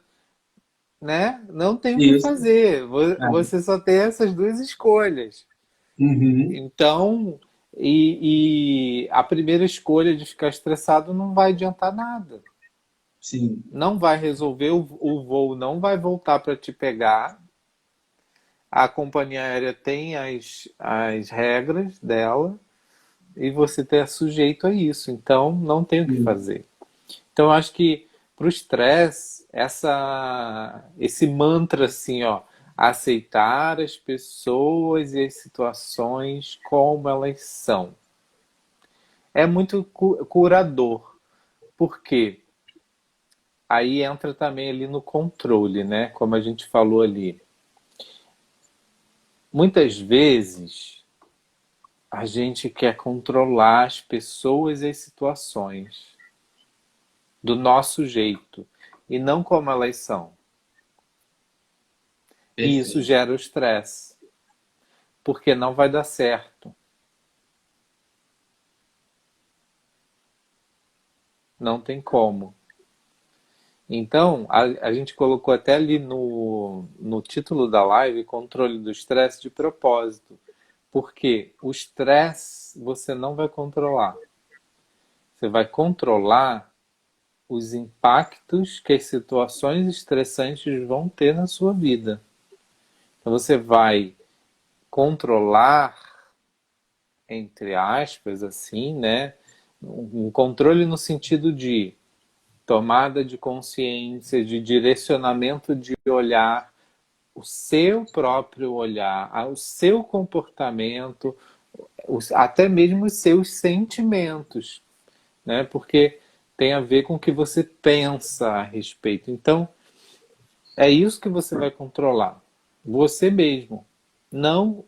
né? Não tem o que isso. fazer. É. Você só tem essas duas escolhas. Uhum. Então, e a primeira escolha de ficar estressado não vai adiantar nada. Sim. Não vai resolver, o voo não vai voltar para te pegar. A companhia aérea tem as regras dela e você está sujeito a isso. Então, não tem o que Sim. fazer. Então, eu acho que para o estresse, esse mantra assim, ó, aceitar as pessoas e as situações como elas são. É muito curador, porque aí entra também ali no controle, né? Como a gente falou ali. Muitas vezes a gente quer controlar as pessoas e as situações do nosso jeito e não como elas são. E isso Perfeito. gera o estresse, porque não vai dar certo. Não tem como. Então, a gente colocou até ali no título da live controle do estresse de propósito. Porque o estresse você não vai controlar. Você vai controlar os impactos que as situações estressantes vão ter na sua vida. Então você vai controlar, entre aspas, assim, né? Um controle no sentido de tomada de consciência, de direcionamento de olhar, o seu próprio olhar, o seu comportamento, até mesmo os seus sentimentos, né? Porque tem a ver com o que você pensa a respeito. Então, é isso que você vai controlar. Você mesmo. Não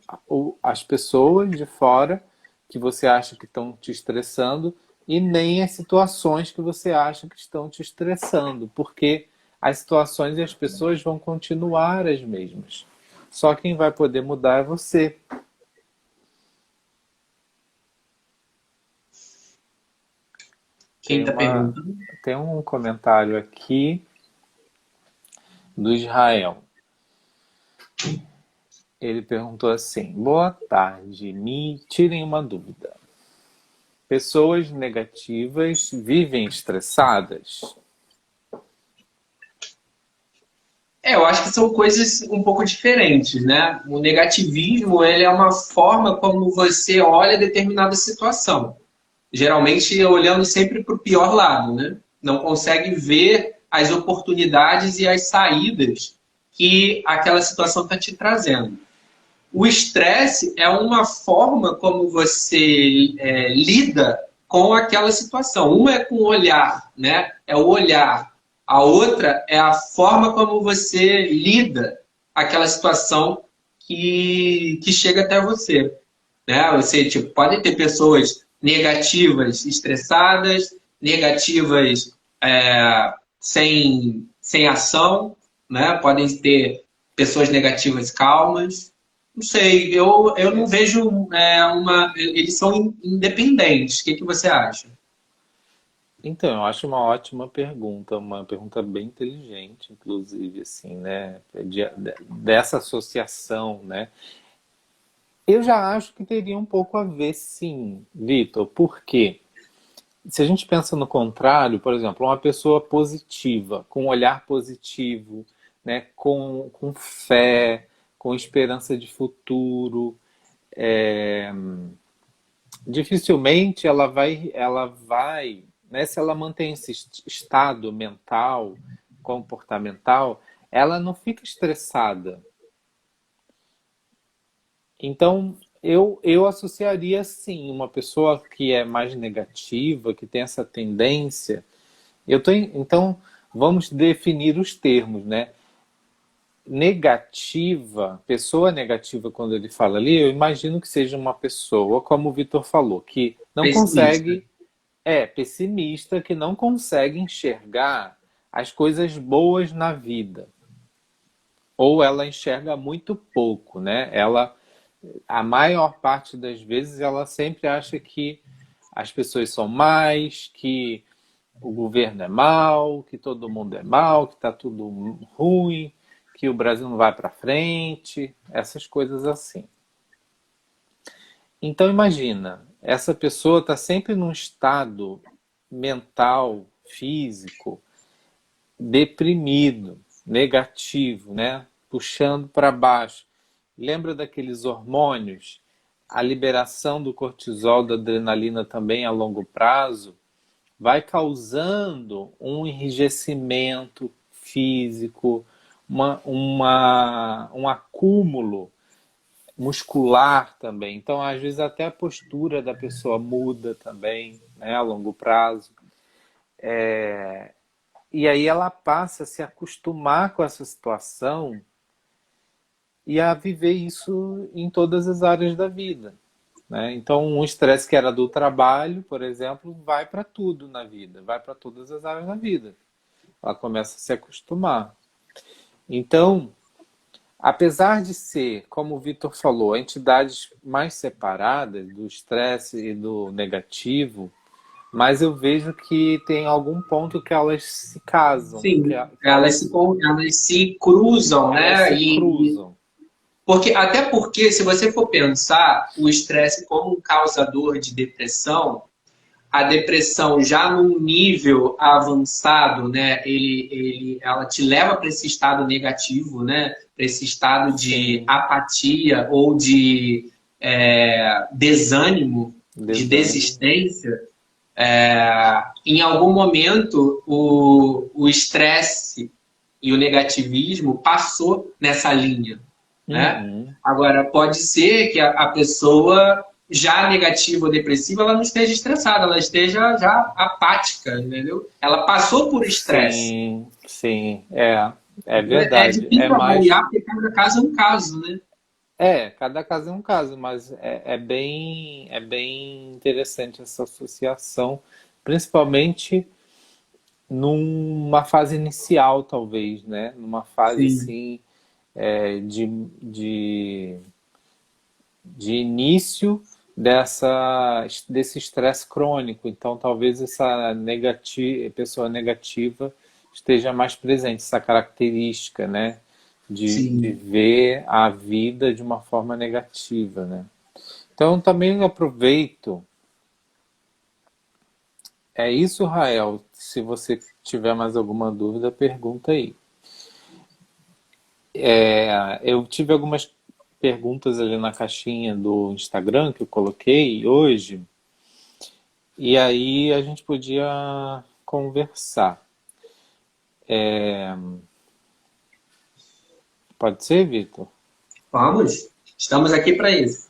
as pessoas de fora que você acha que estão te estressando e nem as situações que você acha que estão te estressando. Porque as situações e as pessoas vão continuar as mesmas. Só quem vai poder mudar é você. Quem Tem está uma, perguntando? tem um comentário aqui do Israel. Ele perguntou assim: boa tarde, me tirem uma dúvida. Pessoas negativas vivem estressadas? Eu acho que são coisas um pouco diferentes, né? O negativismo, ele é uma forma como você olha determinada situação. Geralmente olhando sempre para o pior lado, né? Não consegue ver as oportunidades e as saídas que aquela situação está te trazendo. O estresse é uma forma como você lida com aquela situação. Uma é com o olhar, né? É o olhar. A outra é a forma como você lida aquela situação que chega até você. Né? Você tipo, pode ter pessoas negativas, estressadas, negativas sem ação, né? Podem ter pessoas negativas calmas. Não sei, eu não vejo uma. Eles são independentes. O que você acha? Então, eu acho uma pergunta bem inteligente, inclusive, assim, né? Dessa associação, né? Eu já acho que teria um pouco a ver, sim, Vitor. Por quê? Se a gente pensa no contrário, por exemplo, uma pessoa positiva, com um olhar positivo, né, com fé, com esperança de futuro, é, dificilmente ela vai, né, se ela mantém esse estado mental, comportamental, ela não fica estressada. Então, eu associaria, sim, uma pessoa que é mais negativa, que tem essa tendência. Então, vamos definir os termos, né? Negativa, pessoa negativa, quando ele fala ali, eu imagino que seja uma pessoa, como o Vitor falou, que não Pessimista. consegue, é pessimista, que não consegue enxergar as coisas boas na vida. Ou ela enxerga muito pouco, né? A maior parte das vezes, ela sempre acha que as pessoas são más, que o governo é mau, que todo mundo é mau, que está tudo ruim, que o Brasil não vai para frente, essas coisas assim. Então imagina, essa pessoa está sempre num estado mental, físico, deprimido, negativo, né? Puxando para baixo. Lembra daqueles hormônios? A liberação do cortisol, da adrenalina também a longo prazo vai causando um enrijecimento físico, um acúmulo muscular também. Então, às vezes, até a postura da pessoa muda também, né, a longo prazo. E aí ela passa a se acostumar com essa situação e a viver isso em todas as áreas da vida. né? Então, um estresse que era do trabalho, por exemplo, vai para tudo na vida, vai para todas as áreas da vida. Ela começa a se acostumar. Então, apesar de ser, como o Vitor falou, entidades mais separadas do estresse e do negativo, mas eu vejo que tem algum ponto que elas se casam, Sim, elas se cruzam, elas né? se cruzam. Até porque, se você for pensar o estresse como um causador de depressão, a depressão já num nível avançado, né, ela te leva para esse estado negativo, né, para esse estado de apatia ou de desânimo, de desistência. Em algum momento, o estresse e o negativismo passou nessa linha, né? Uhum. Agora, pode ser que a pessoa já negativa ou depressiva, ela não esteja estressada, ela esteja já apática, entendeu? Ela passou por estresse. Sim, é verdade. É difícil avaliar porque cada caso é um caso, né? Cada caso é um caso, mas é bem interessante essa associação, principalmente numa fase inicial, talvez, né? Numa fase Sim. assim, de início desse estresse crônico. Então, talvez essa pessoa negativa esteja mais presente, essa característica, né? De ver a vida de uma forma negativa, né? Então, também aproveito. É isso, Rael. Se você tiver mais alguma dúvida, pergunta aí. Eu tive algumas perguntas ali na caixinha do Instagram que eu coloquei hoje, e aí a gente podia conversar. Pode ser, Vitor? Vamos, estamos aqui para isso.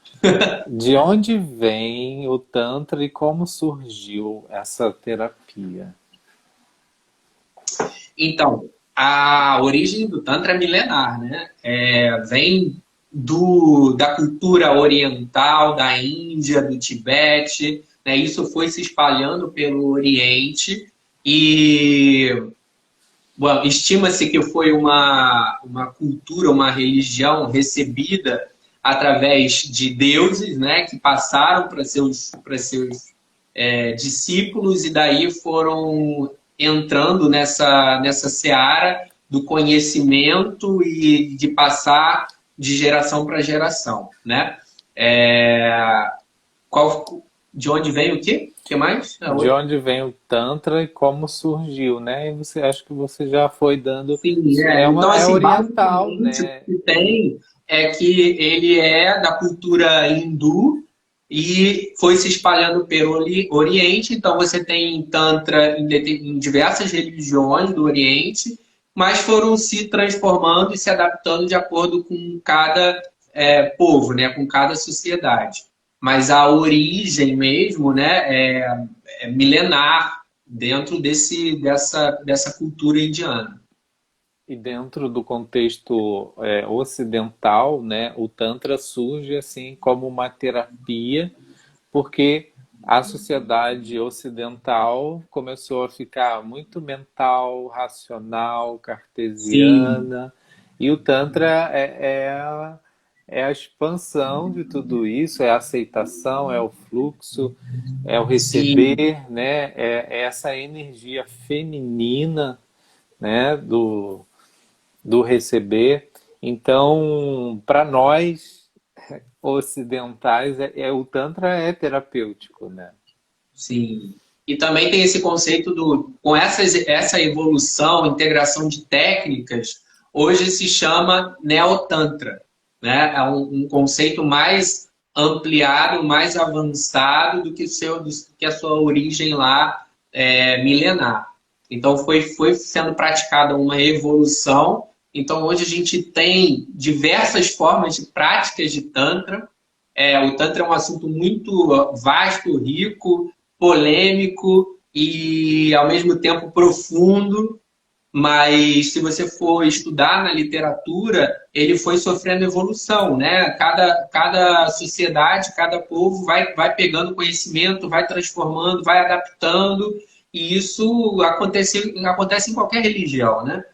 De onde vem o Tantra e como surgiu essa terapia? Então, a origem do Tantra é milenar, né? Vem da cultura oriental, da Índia, do Tibete, né? Isso foi se espalhando pelo Oriente e estima-se que foi uma cultura, uma religião recebida através de deuses, né? Que passaram para seus discípulos e daí foram entrando nessa seara do conhecimento e de passar de geração para geração, né? De onde vem o quê? O que mais? De onde vem o Tantra e como surgiu, né? E acho que você já foi dando... Sim, então, assim, oriental, né? O que tem é que ele é da cultura hindu e foi se espalhando pelo Oriente. Então, você tem Tantra em diversas religiões do Oriente, mas foram se transformando e se adaptando de acordo com cada povo, né? Com cada sociedade. Mas a origem mesmo, né? É milenar dentro dessa cultura indiana. E dentro do contexto ocidental, né, o Tantra surge assim como uma terapia, porque a sociedade ocidental começou a ficar muito mental, racional, cartesiana, e o Tantra é a expansão de tudo isso, é a aceitação, é o fluxo, é o receber, né, é essa energia feminina, né, do receber. Então, para nós ocidentais, o Tantra é terapêutico, né? Sim. E também tem esse conceito com essa evolução, integração de técnicas, hoje se chama Neotantra, né? É um conceito mais ampliado, mais avançado do que a sua origem lá milenar. Então, foi sendo praticada uma evolução. Então, hoje a gente tem diversas formas de práticas de Tantra. O Tantra é um assunto muito vasto, rico, polêmico e, ao mesmo tempo, profundo. mas se você for estudar na literatura, ele foi sofrendo evolução, né? Cada sociedade, cada povo vai pegando conhecimento, vai transformando, vai adaptando, e isso acontece em qualquer religião, né?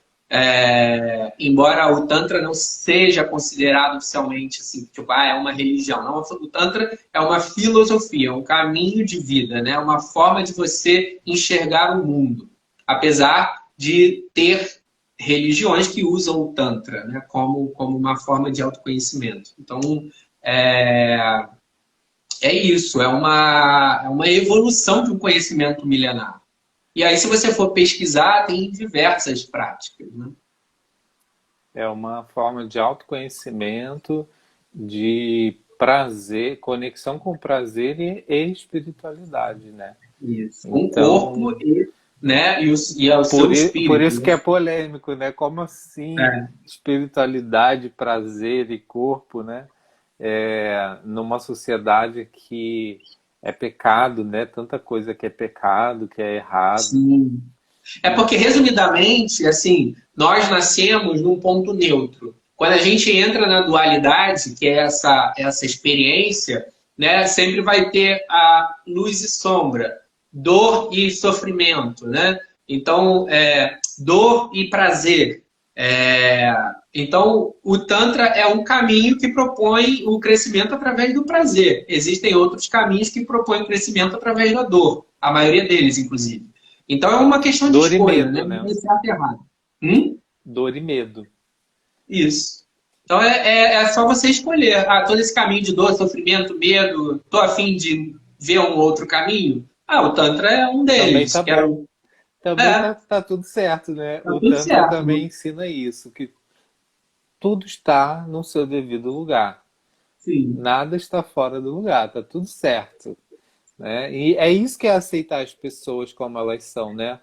Embora o Tantra não seja considerado oficialmente assim, tipo, é uma religião. Não, o Tantra é uma filosofia, é um caminho de vida, né? Uma forma de você enxergar o mundo. Apesar de ter religiões que usam o Tantra, né? como uma forma de autoconhecimento. Então, é, é isso, é uma evolução de um conhecimento milenar. E aí, se você for pesquisar, tem diversas práticas, né? É uma forma de autoconhecimento, de prazer, conexão com prazer e espiritualidade, né? Isso. Com o Então, corpo e, né, e o seu por espírito, isso né? que é polêmico, né? Como assim É, espiritualidade, prazer e corpo, né? Numa sociedade que é pecado, né? Tanta coisa que é pecado, que é errado. sim. É porque, resumidamente, assim, nós nascemos num ponto neutro. Quando a gente entra na dualidade, que é essa experiência, né, sempre vai ter a luz e sombra, dor e sofrimento, né? Então, dor e prazer. É, então, o Tantra é um caminho que propõe o crescimento através do prazer. Existem outros caminhos que propõem o crescimento através da dor, a maioria deles, inclusive. Então é uma questão de Dor e escolha, né? medo, Não né? tem certo e errado. Hum? Dor e medo. Isso. Então é só você escolher. Ah, todo esse caminho de dor, sofrimento, medo, tô a fim de ver um outro caminho. Ah, o Tantra é um Também deles. tá Que é, bom. Também é, tá tudo certo, né? tá O tudo Tantra certo. também ensina isso, que tudo está no seu devido lugar. Sim. Nada está fora do lugar, tá tudo certo, né? E é isso que é aceitar as pessoas como elas são, né?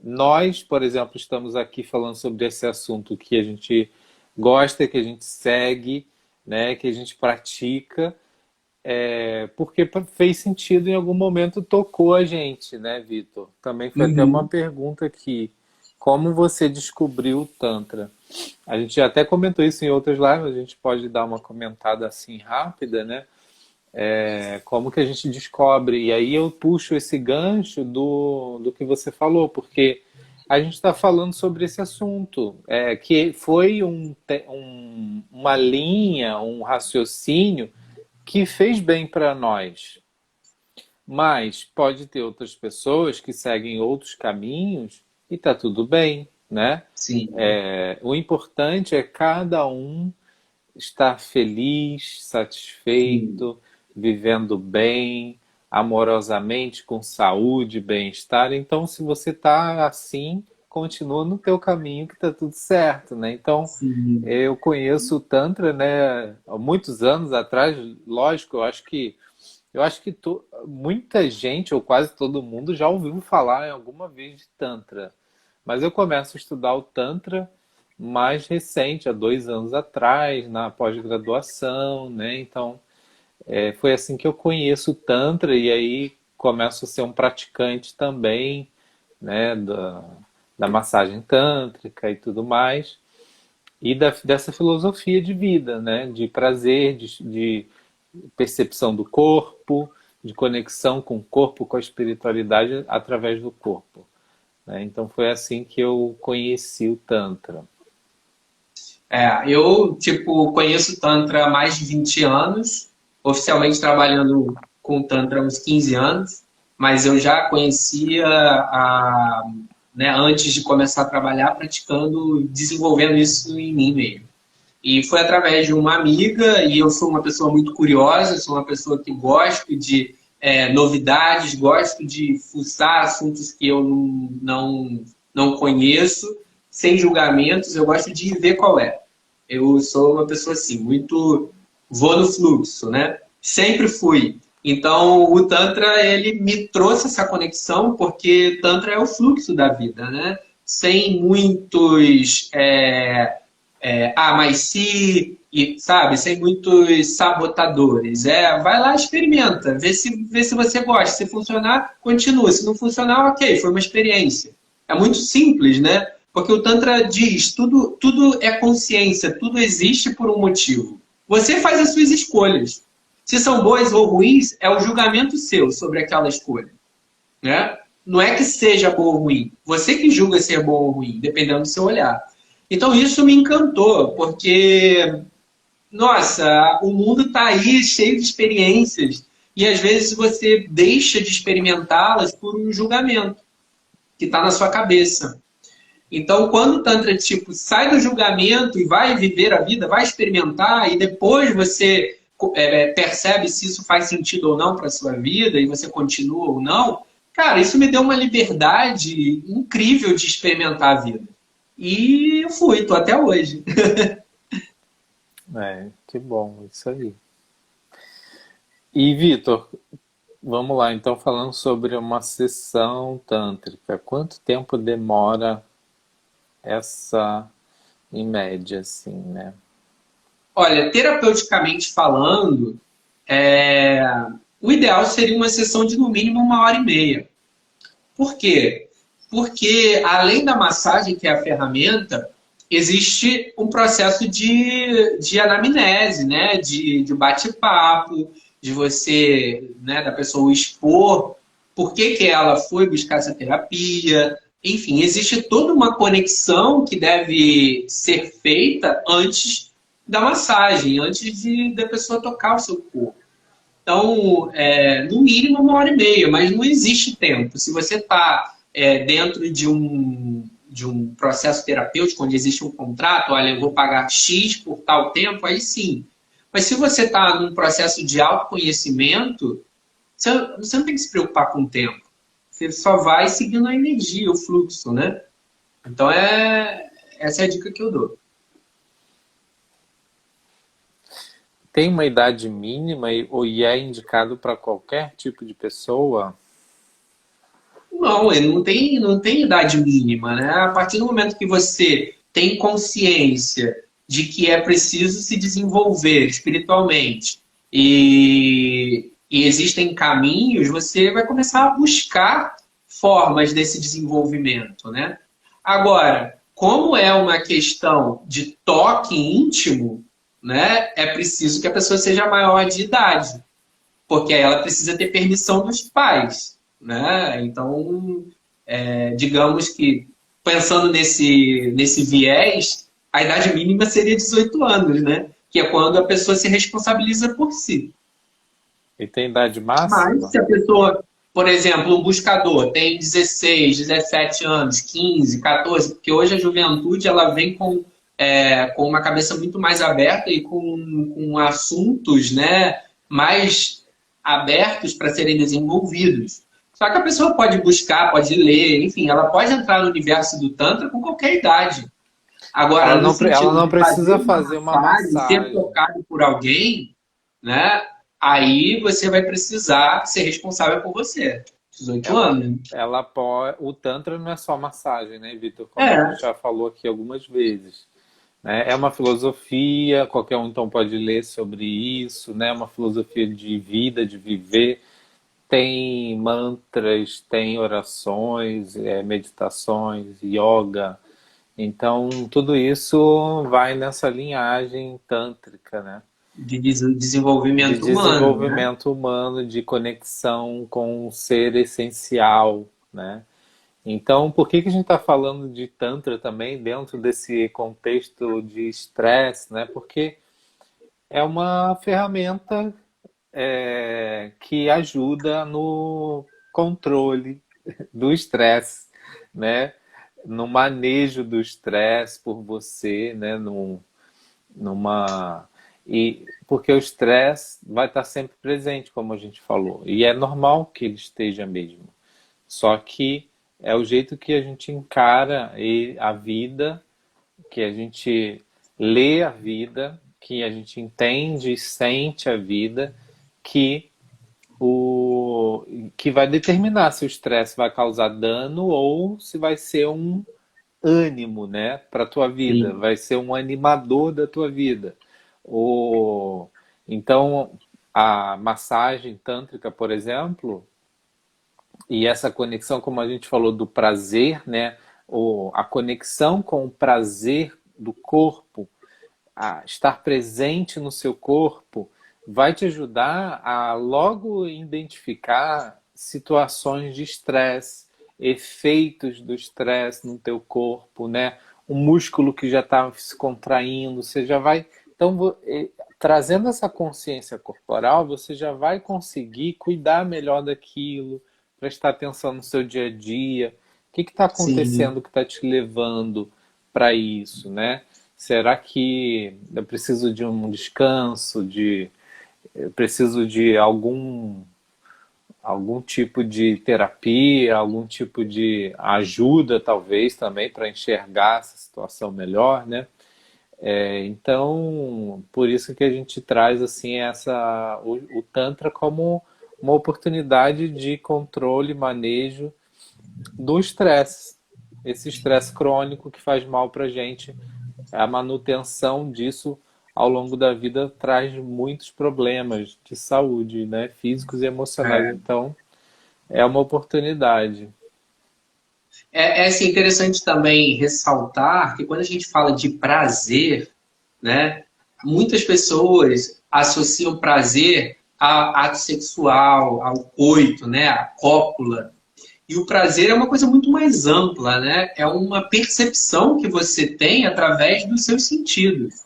Nós, por exemplo, estamos aqui falando sobre esse assunto que a gente gosta, que a gente segue, né? Que a gente pratica, porque fez sentido em algum momento, tocou a gente, né, Vitor? Também foi até uma Uhum. pergunta aqui. Como você descobriu o Tantra? A gente já até comentou isso em outras lives, a gente pode dar uma comentada assim rápida, né? Como que a gente descobre? E aí eu puxo esse gancho do que você falou, porque a gente está falando sobre esse assunto, que foi uma linha, um raciocínio que fez bem para nós. Mas pode ter outras pessoas que seguem outros caminhos e tá tudo bem, né? Sim. O importante é cada um estar feliz, Sim. satisfeito, vivendo bem, amorosamente, com saúde, bem-estar. Então, se você está assim, continua no teu caminho que está tudo certo, né? Então, Sim. eu conheço o Tantra, né, há muitos anos atrás, lógico, eu acho que muita gente, ou quase todo mundo, já ouviu falar em alguma vez de Tantra. Mas eu começo a estudar o Tantra mais recente, há 2 anos atrás, na pós-graduação, né? Então, foi assim que eu conheço o Tantra e aí começo a ser um praticante também, né? Da massagem tântrica e tudo mais. E dessa filosofia de vida, né? De prazer, de percepção do corpo, de conexão com o corpo, com a espiritualidade através do corpo, né? Então foi assim que eu conheci o Tantra. Eu, tipo, conheço Tantra há mais de 20 anos, oficialmente trabalhando com Tantra há uns 15 anos, mas eu já conhecia, né, antes de começar a trabalhar, praticando, desenvolvendo isso em mim mesmo. E foi através de uma amiga, e eu sou uma pessoa muito curiosa, sou uma pessoa que gosto de novidades, gosto de fuçar assuntos que eu não conheço, sem julgamentos, eu gosto de ver qual é. Eu sou uma pessoa assim, muito vou no fluxo, né? Sempre fui. Então, o Tantra, ele me trouxe essa conexão, porque Tantra é o fluxo da vida, né? Sem muitos mas se, e, sabe, sem muitos sabotadores. Vai lá, experimenta, vê se você gosta. Se funcionar, continua. Se não funcionar, ok, foi uma experiência. É muito simples, né? Porque o Tantra diz, tudo é consciência, tudo existe por um motivo. Você faz as suas escolhas. Se são boas ou ruins, é o julgamento seu sobre aquela escolha, né? Não é que seja bom ou ruim. Você que julga se é bom ou ruim, dependendo do seu olhar. Então isso me encantou, porque, nossa, o mundo está aí cheio de experiências e às vezes você deixa de experimentá-las por um julgamento que está na sua cabeça. Então, quando o Tantra tipo sai do julgamento e vai viver a vida, vai experimentar e depois você percebe se isso faz sentido ou não para sua vida e você continua ou não, cara, isso me deu uma liberdade incrível de experimentar a vida. E eu fui, tô até hoje. Que bom, isso aí. E, Vitor, vamos lá, então, falando sobre uma sessão tântrica. Quanto tempo demora essa, em média, assim, né? Olha, terapeuticamente falando, o ideal seria uma sessão de no mínimo 1h30. Por quê? Porque além da massagem, que é a ferramenta, existe um processo de anamnese, né? De bate-papo, de você, né, da pessoa expor por que ela foi buscar essa terapia. Enfim, existe toda uma conexão que deve ser feita antes da massagem, antes da pessoa tocar o seu corpo. Então, no mínimo 1h30, mas não existe tempo. Se você está dentro de um processo terapêutico, onde existe um contrato, olha, eu vou pagar X por tal tempo, aí sim. Mas se você está num processo de autoconhecimento, você não tem que se preocupar com o tempo. Você só vai seguindo a energia, o fluxo, né? Então, essa é a dica que eu dou. Tem uma idade mínima e é indicado para qualquer tipo de pessoa? Não, ele não tem idade mínima, né? A partir do momento que você tem consciência de que é preciso se desenvolver espiritualmente e existem caminhos, você vai começar a buscar formas desse desenvolvimento, né? Agora, como é uma questão de toque íntimo, né? É preciso que a pessoa seja maior de idade, porque aí ela precisa ter permissão dos pais, né? Então, digamos que, pensando nesse viés, a idade mínima seria 18 anos, né? Que é quando a pessoa se responsabiliza por si. E tem idade Mas máxima? se a pessoa, por exemplo, um buscador tem 16, 17 anos, 15, 14, porque hoje a juventude ela vem com uma cabeça muito mais aberta e com assuntos, né, mais abertos para serem desenvolvidos. Só que a pessoa pode buscar, pode ler, enfim, ela pode entrar no universo do Tantra com qualquer idade. Agora, no Ela sentido não de fazer precisa uma fazer uma massagem, ser massagem. tocado por alguém, né? Aí você vai precisar ser responsável por você. 18 Ela, anos. ela pode. O Tantra não é só massagem, né, Vitor? Como a É, gente já falou aqui algumas vezes. Né? É uma filosofia, qualquer um então pode ler sobre isso, né? É uma filosofia de vida, de viver. Tem mantras, tem orações, meditações, yoga. Então, tudo isso vai nessa linhagem tântrica, né? de De desenvolvimento humano, né? desenvolvimento humano, de conexão com o ser essencial, né? Então, por que a gente está falando de Tantra também dentro desse contexto de estresse, né? Porque é uma ferramenta que ajuda no controle do estresse, né? No manejo do estresse por você, né? Numa e porque o estresse vai estar sempre presente, como a gente falou, e é normal que ele esteja mesmo. Só que é o jeito que a gente encara a vida, que a gente lê a vida, que a gente entende e sente a vida, que que vai determinar se o estresse vai causar dano ou se vai ser um ânimo, né, para tua vida, Sim. vai ser um animador da tua vida. O, então, a massagem tântrica, por exemplo, e essa conexão, como a gente falou, do prazer, né, a conexão com o prazer do corpo, a estar presente no seu corpo, vai te ajudar a logo identificar situações de estresse, efeitos do estresse no teu corpo, né? O músculo que já está se contraindo, você já vai... Então, trazendo essa consciência corporal, você já vai conseguir cuidar melhor daquilo, prestar atenção no seu dia a dia. O que está Sim. acontecendo que está te levando para isso, né? Será que eu preciso de um descanso, eu preciso de algum tipo de terapia, algum tipo de ajuda, talvez, também, para enxergar essa situação melhor, né? Então, por isso que a gente traz assim o Tantra como uma oportunidade de controle e manejo do estresse. Esse estresse crônico que faz mal para a gente, a manutenção disso ao longo da vida traz muitos problemas de saúde, né? Físicos e emocionais. É, Então, é uma oportunidade. é assim, interessante também ressaltar que quando a gente fala de prazer, né, muitas pessoas associam prazer ao ato sexual, ao coito, né, à cópula. E o prazer é uma coisa muito mais ampla, né? É uma percepção que você tem através dos seus sentidos.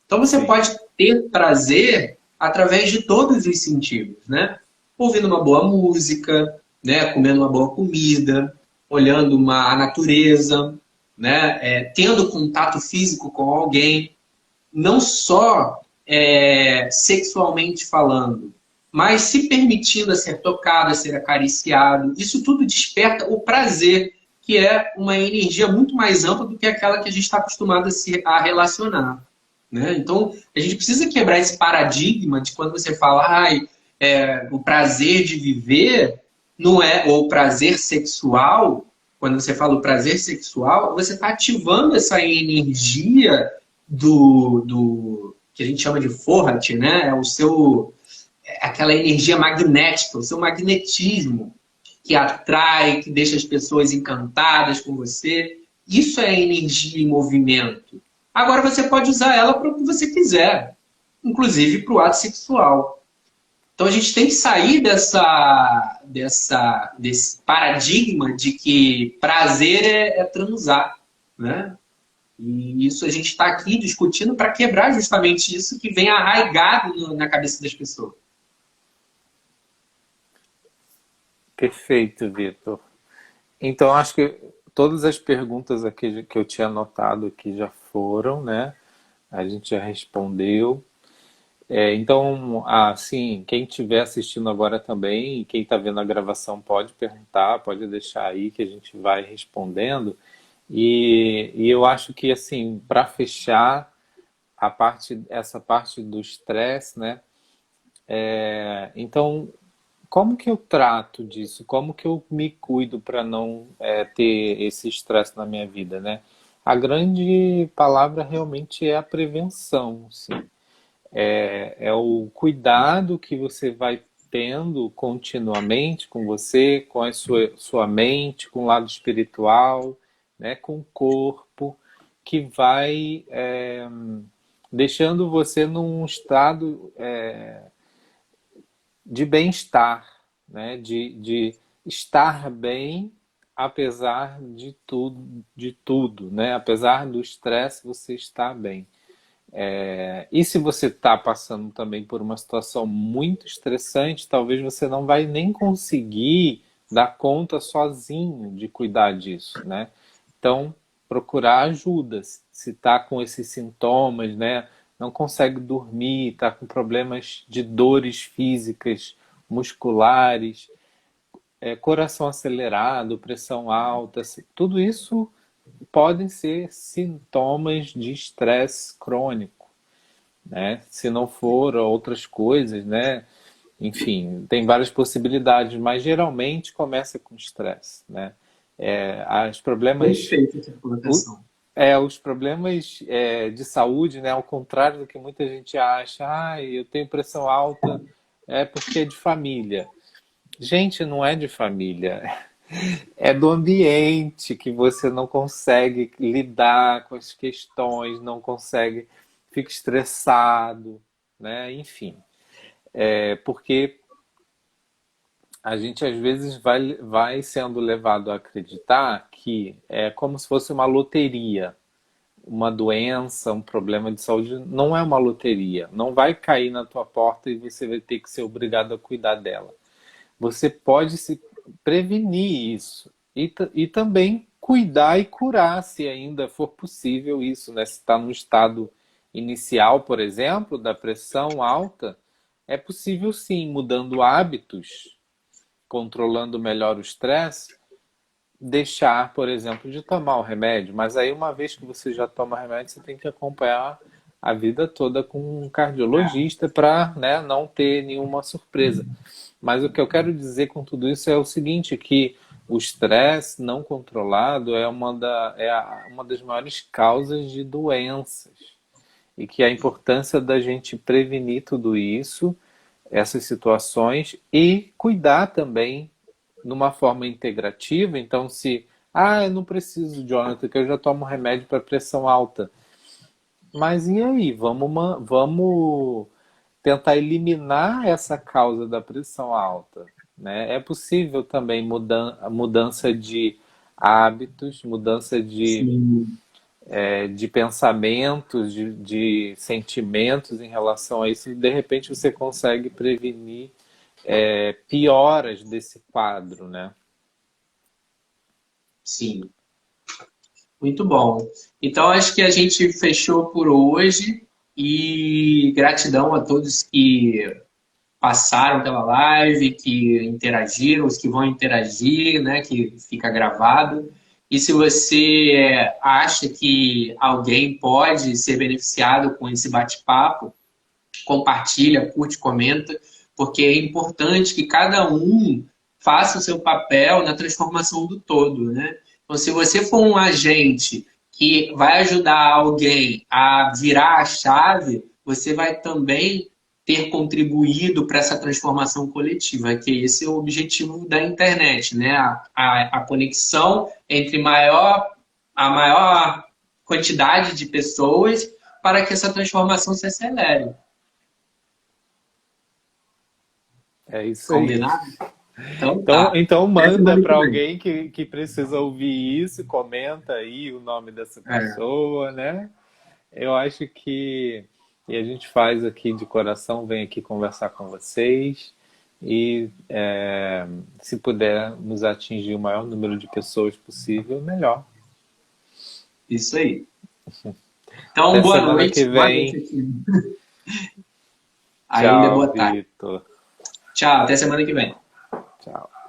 Então você Sim. pode ter prazer através de todos os sentidos, né? Ouvindo uma boa música, né? Comendo uma boa comida, olhando a natureza, né? Tendo contato físico com alguém, não só sexualmente falando, mas se permitindo a ser tocado, a ser acariciado. Isso tudo desperta o prazer, que é uma energia muito mais ampla do que aquela que a gente está acostumado a relacionar. Né? Então, a gente precisa quebrar esse paradigma de quando você fala o prazer de viver não é, ou o prazer sexual, quando você fala o prazer sexual, você está ativando essa energia do que a gente chama de Forrat, né? Aquela energia magnética, o seu magnetismo que atrai, que deixa as pessoas encantadas com você. Isso é energia em movimento. Agora você pode usar ela para o que você quiser, inclusive para o ato sexual. Então a gente tem que sair desse paradigma de que prazer é transar, né? E isso a gente está aqui discutindo para quebrar justamente isso que vem arraigado na cabeça das pessoas. Perfeito, Vitor. Então, acho que todas as perguntas aqui que eu tinha anotado aqui já foram, né? A gente já respondeu. Então, assim, quem estiver assistindo agora também, e quem está vendo a gravação pode perguntar, pode deixar aí que a gente vai respondendo. E eu acho que, assim, para fechar essa parte do estresse, né? Então, como que eu trato disso? Como que eu me cuido para não ter esse estresse na minha vida, né? A grande palavra realmente é a prevenção, sim. É o cuidado que você vai tendo continuamente com você, com a sua mente, com o lado espiritual, né, com o corpo, que vai deixando você num estado de bem-estar, né, de estar bem apesar de tudo, né? Apesar do estresse, você está bem. E se você está passando também por uma situação muito estressante, talvez você não vai nem conseguir dar conta sozinho de cuidar disso, né? Então, procurar ajuda. Se está com esses sintomas, né? Não consegue dormir, está com problemas de dores físicas, musculares, coração acelerado, pressão alta, tudo isso podem ser sintomas de estresse crônico, né? Se não for outras coisas, né? Enfim, tem várias possibilidades, mas geralmente começa com estresse, né? Os problemas, Perfeito essa o- colocação. os problemas de saúde, né? Ao contrário do que muita gente acha, eu tenho pressão alta, é porque é de família. Gente, não é de família. É do ambiente que você não consegue lidar com as questões, não consegue, fica estressado, né? Enfim, porque a gente às vezes vai sendo levado a acreditar que é como se fosse uma loteria, uma doença, um problema de saúde. Não é uma loteria, não vai cair na tua porta e você vai ter que ser obrigado a cuidar dela. Você pode se prevenir isso e também cuidar e curar, se ainda for possível isso, né? Se está no estado inicial, por exemplo, da pressão alta, é possível sim, mudando hábitos, controlando melhor o estresse, deixar, por exemplo, de tomar o remédio. Mas aí, uma vez que você já toma remédio, você tem que acompanhar a vida toda com um cardiologista para, né, não ter nenhuma surpresa. Mas o que eu quero dizer com tudo isso é o seguinte, que o estresse não controlado é uma das maiores causas de doenças. E que a importância da gente prevenir tudo isso, essas situações, e cuidar também numa forma integrativa. Então, se, eu não preciso, Jonathan, que eu já tomo remédio para pressão alta. Mas e aí? Vamos tentar eliminar essa causa da pressão alta, né? É possível também mudança de hábitos, mudança Sim. de pensamentos, de sentimentos em relação a isso. E de repente você consegue prevenir pioras desse quadro, né? Sim. Muito bom. Então, acho que a gente fechou por hoje e gratidão a todos que passaram pela live, que interagiram, os que vão interagir, né, que fica gravado. E se você acha que alguém pode ser beneficiado com esse bate-papo, compartilha, curte, comenta, porque é importante que cada um faça o seu papel na transformação do todo, né? Então, se você for um agente que vai ajudar alguém a virar a chave, você vai também ter contribuído para essa transformação coletiva, que esse é o objetivo da internet, né? A conexão entre a maior quantidade de pessoas para que essa transformação se acelere. É isso aí. Combinado? Então Então, tá. então Até manda semana que para vem. alguém que precisa ouvir isso, comenta aí o nome dessa É, pessoa, né? Eu acho que e a gente faz aqui de coração, vem aqui conversar com vocês e se puder nos atingir o maior número de pessoas possível, melhor. isso aí. Então, Até boa semana que noite. Boa noite vem. aqui. Ainda é Tchau, boa tarde. Vitor. Tchau, até semana que vem. Tchau.